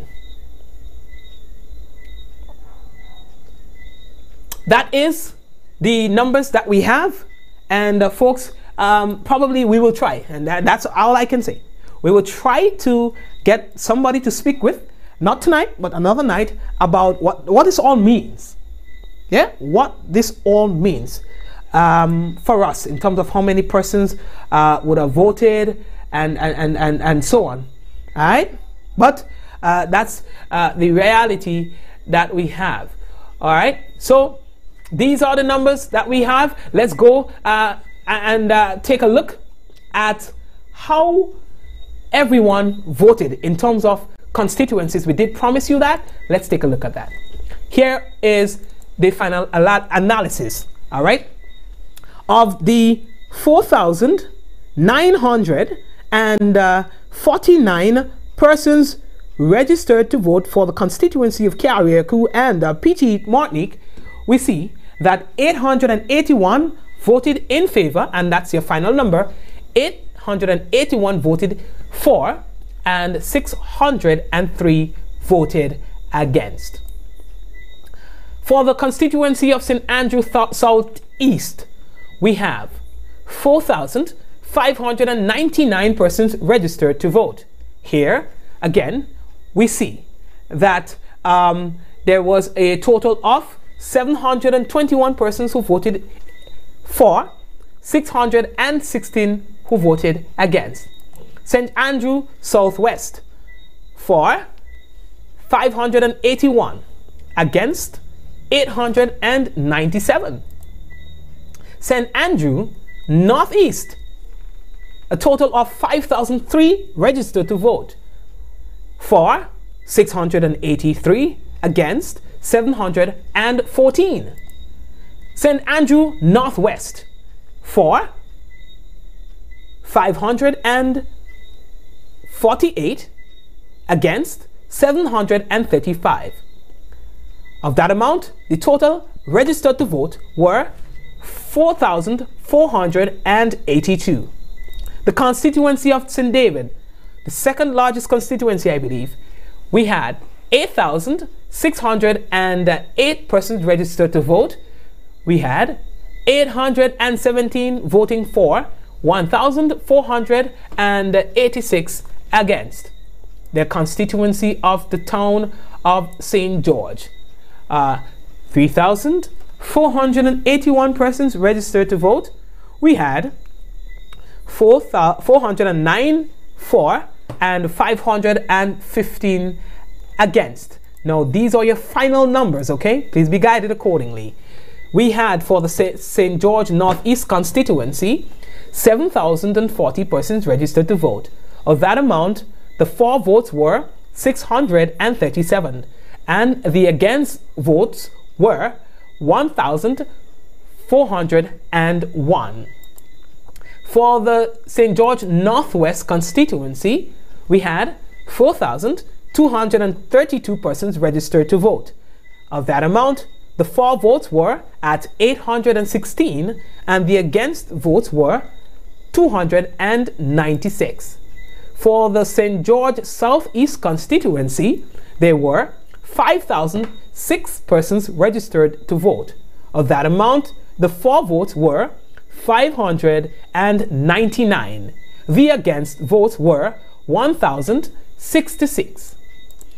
That is the numbers that we have, and folks, probably we will try, and that's all I can say. We will try to get somebody to speak with, not tonight, but another night, about what this all means. Yeah, what this all means for us in terms of how many persons would have voted and so on. All right, but that's the reality that we have. All right, so these are the numbers that we have. Let's go and take a look at how everyone voted in terms of constituencies. We did promise you that. Let's take a look at that. Here is the final analysis, all right, of the 4,949 persons registered to vote for the constituency of Carriacou and Petite Martinique. We see that 881 voted in favor, and that's your final number. 881 voted for, and 603 voted against. For the constituency of St. Andrew South East, we have 4,599 persons registered to vote. Here, again, we see that there was a total of 721 persons who voted for, 616 who voted against. St. Andrew Southwest, for 581, against 897. St. Andrew Northeast, a total of 5,003 registered to vote, for 683, against 714. St. Andrew Northwest, for 548, against 735. Of that amount, the total registered to vote were 4,482. The constituency of St. David, the second largest constituency, I believe, we had 8,608 persons registered to vote. We had 817 voting for, 1,486 against. The constituency of the town of St. George, 3,481 persons registered to vote. We had 409 for and 515 against. Now, these are your final numbers, okay? Please be guided accordingly. We had for the St. George Northeast constituency 7,040 persons registered to vote. Of that amount, the for votes were 637 and the against votes were 1,401. For the St. George Northwest constituency, we had 4,232 persons registered to vote. Of that amount, the for votes were at 816 and the against votes were 296. For the St. George Southeast constituency, there were 5,006 persons registered to vote. Of that amount, the for votes were 599. The against votes were 1,066.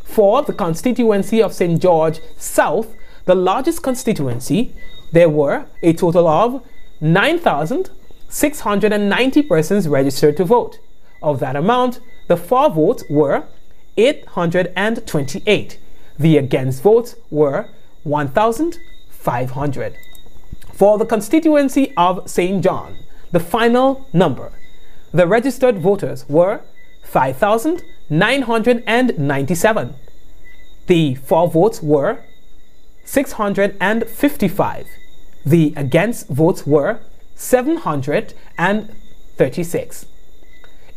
For the constituency of St. George South, the largest constituency, there were a total of 9,690 persons registered to vote. Of that amount, the for votes were 828. The against votes were 1,500. For the constituency of St. John, the final number, the registered voters were 5,997. The for votes were 655. The against votes were 736.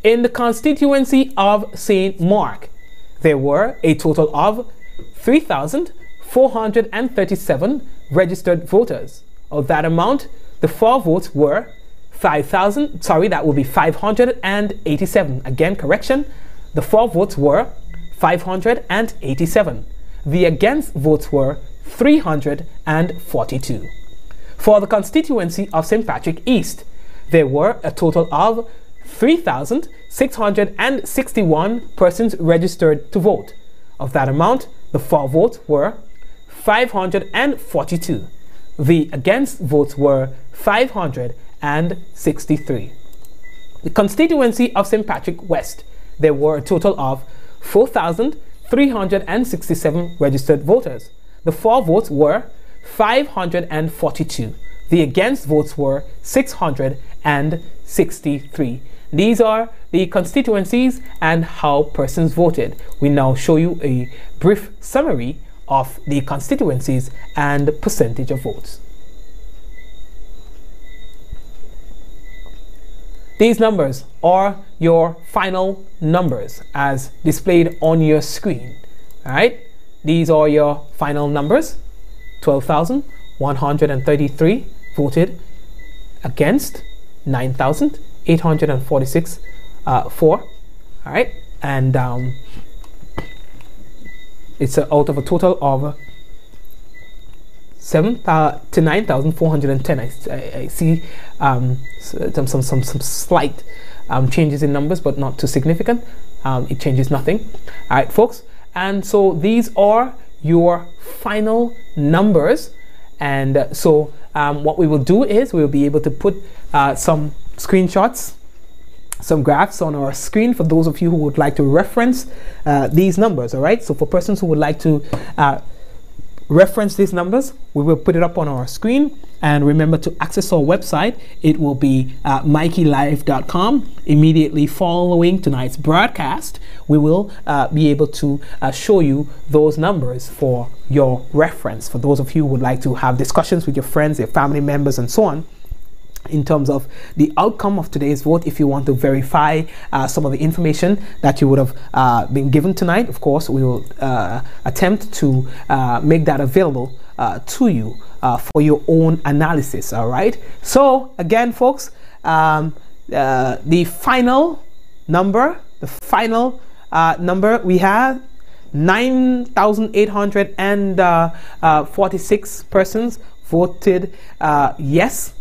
In the constituency of St. Mark, there were a total of 3,437 registered voters. Of that amount, the for votes were 587. Again, correction, the for votes were 587. The against votes were 342. For the constituency of St. Patrick East, there were a total of 3,661 persons registered to vote. Of that amount, the for votes were 542. The against votes were 563. The constituency of St. Patrick West, there were a total of 4,367 registered voters. The for votes were 542. The against votes were 663. These are the constituencies and how persons voted. We now show you a brief summary of the constituencies and the percentage of votes. These numbers are your final numbers as displayed on your screen. All right, these are your final numbers. 12,133 voted against, 9,846 for. All right, and it's out of a total of 9,410. I see some slight changes in numbers, but not too significant. It changes nothing. All right, folks. And so these are your final numbers. And so what we will do is we'll be able to put some screenshots, some graphs on our screen for those of you who would like to reference these numbers. All right, so for persons who would like to reference these numbers, we will put it up on our screen. And remember to access our website. It will be mikeylive.com. Immediately following tonight's broadcast, we will be able to show you those numbers for your reference, for those of you who would like to have discussions with your friends, your family members, and so on, in terms of the outcome of today's vote. If you want to verify some of the information that you would have been given tonight, of course, we will attempt to make that available to you for your own analysis. All right. So again, folks, the final number, we have 9,846 persons voted yes.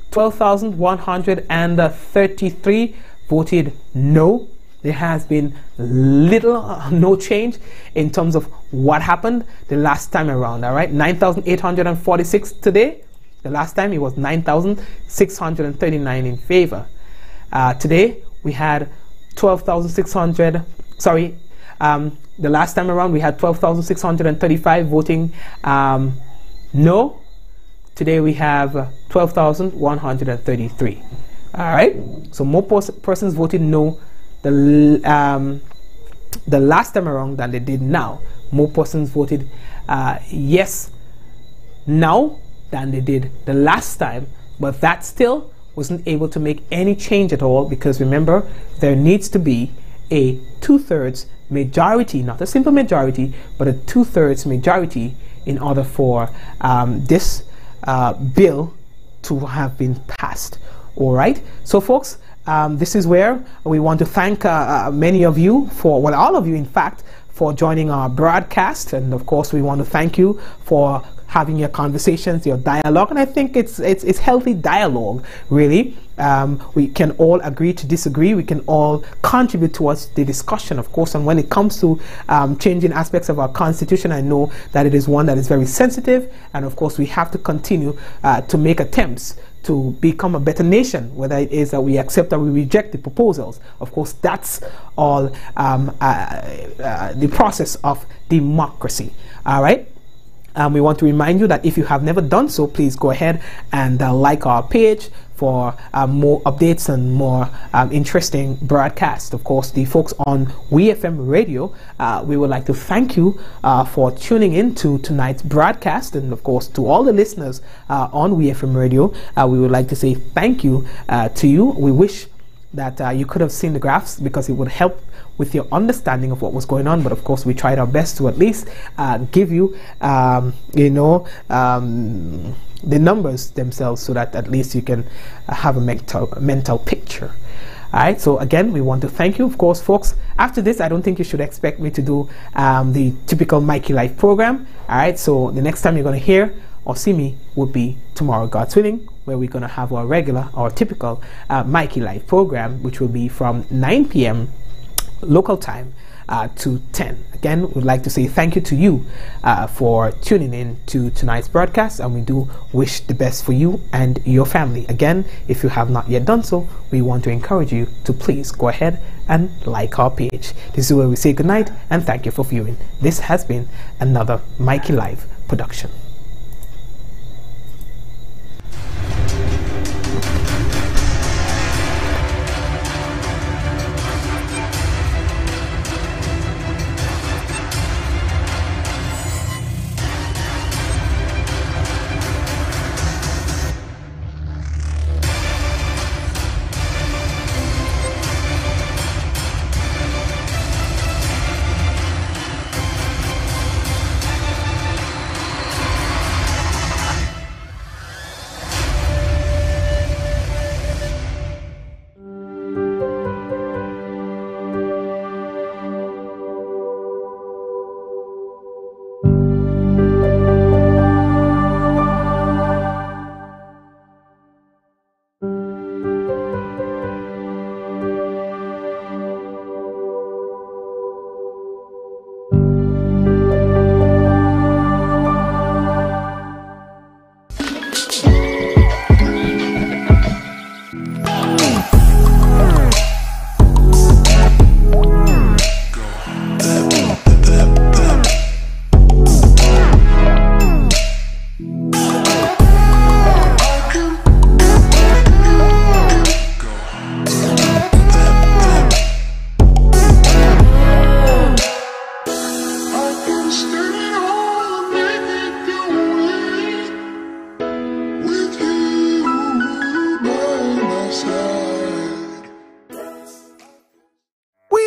12,133 voted no. There has been little no change in terms of what happened the last time around. All right, 9,846 today. The last time it was 9,639 in favor. Today we had 12,600. Sorry, the last time around we had 12,635 voting no. Today we have 12,133. All right. So more persons voted no the last time around than they did now. More persons voted yes now than they did the last time, but that still wasn't able to make any change at all, because remember, there needs to be a 2/3 majority, not a simple majority, but a 2/3 majority in order for this bill to have been passed. All right, so folks, this is where we want to thank many of you for, well, all of you in fact, for joining our broadcast, and of course we want to thank you for having your conversations, your dialogue, and I think it's healthy dialogue, really. We can all agree to disagree. We can all contribute towards the discussion, of course. And when it comes to changing aspects of our constitution, I know that it is one that is very sensitive, and of course we have to continue to make attempts to become a better nation, whether it is that we accept or we reject the proposals. Of course, that's all the process of democracy. All right. We want to remind you that if you have never done so, please go ahead and like our page for more updates and more interesting broadcasts. Of course, the folks on WeFM Radio, we would like to thank you for tuning in to tonight's broadcast. And of course, to all the listeners on WeFM Radio, we would like to say thank you to you. We wish that you could have seen the graphs, because it would help with your understanding of what was going on. But of course, we tried our best to at least give you, the numbers themselves, so that at least you can have a mental picture. All right, so again, we want to thank you. Of course, folks, after this, I don't think you should expect me to do the typical Mikey Live program. All right, so the next time you're going to hear or see me would be tomorrow, God's willing, where we're going to have our regular or typical Mikey Live program, which will be from 9 p.m. local time to 10. Again, we'd like to say thank you to you for tuning in to tonight's broadcast, and we do wish the best for you and your family. Again, if you have not yet done so, we want to encourage you to please go ahead and like our page. This is where we say goodnight and thank you for viewing. This has been another Mikey Live production.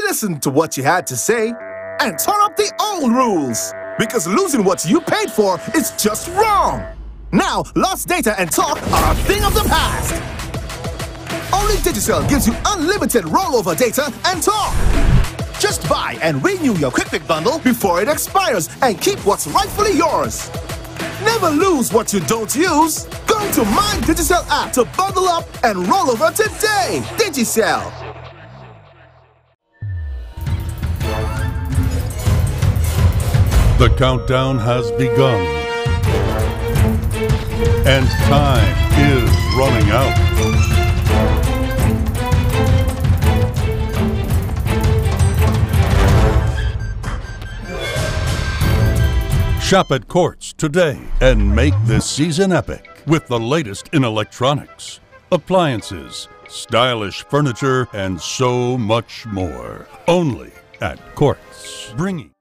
Listen to what you had to say and turn up the old rules, because losing what you paid for is just wrong. Now, lost data and talk are a thing of the past. Only Digicel gives you unlimited rollover data and talk. Just buy and renew your QuickPick bundle before it expires and keep what's rightfully yours. Never lose what you don't use. Go to My Digicel app to bundle up and roll over today. Digicel. The countdown has begun, and time is running out. Shop at Quartz today and make this season epic with the latest in electronics, appliances, stylish furniture, and so much more. Only at Quartz. Bringing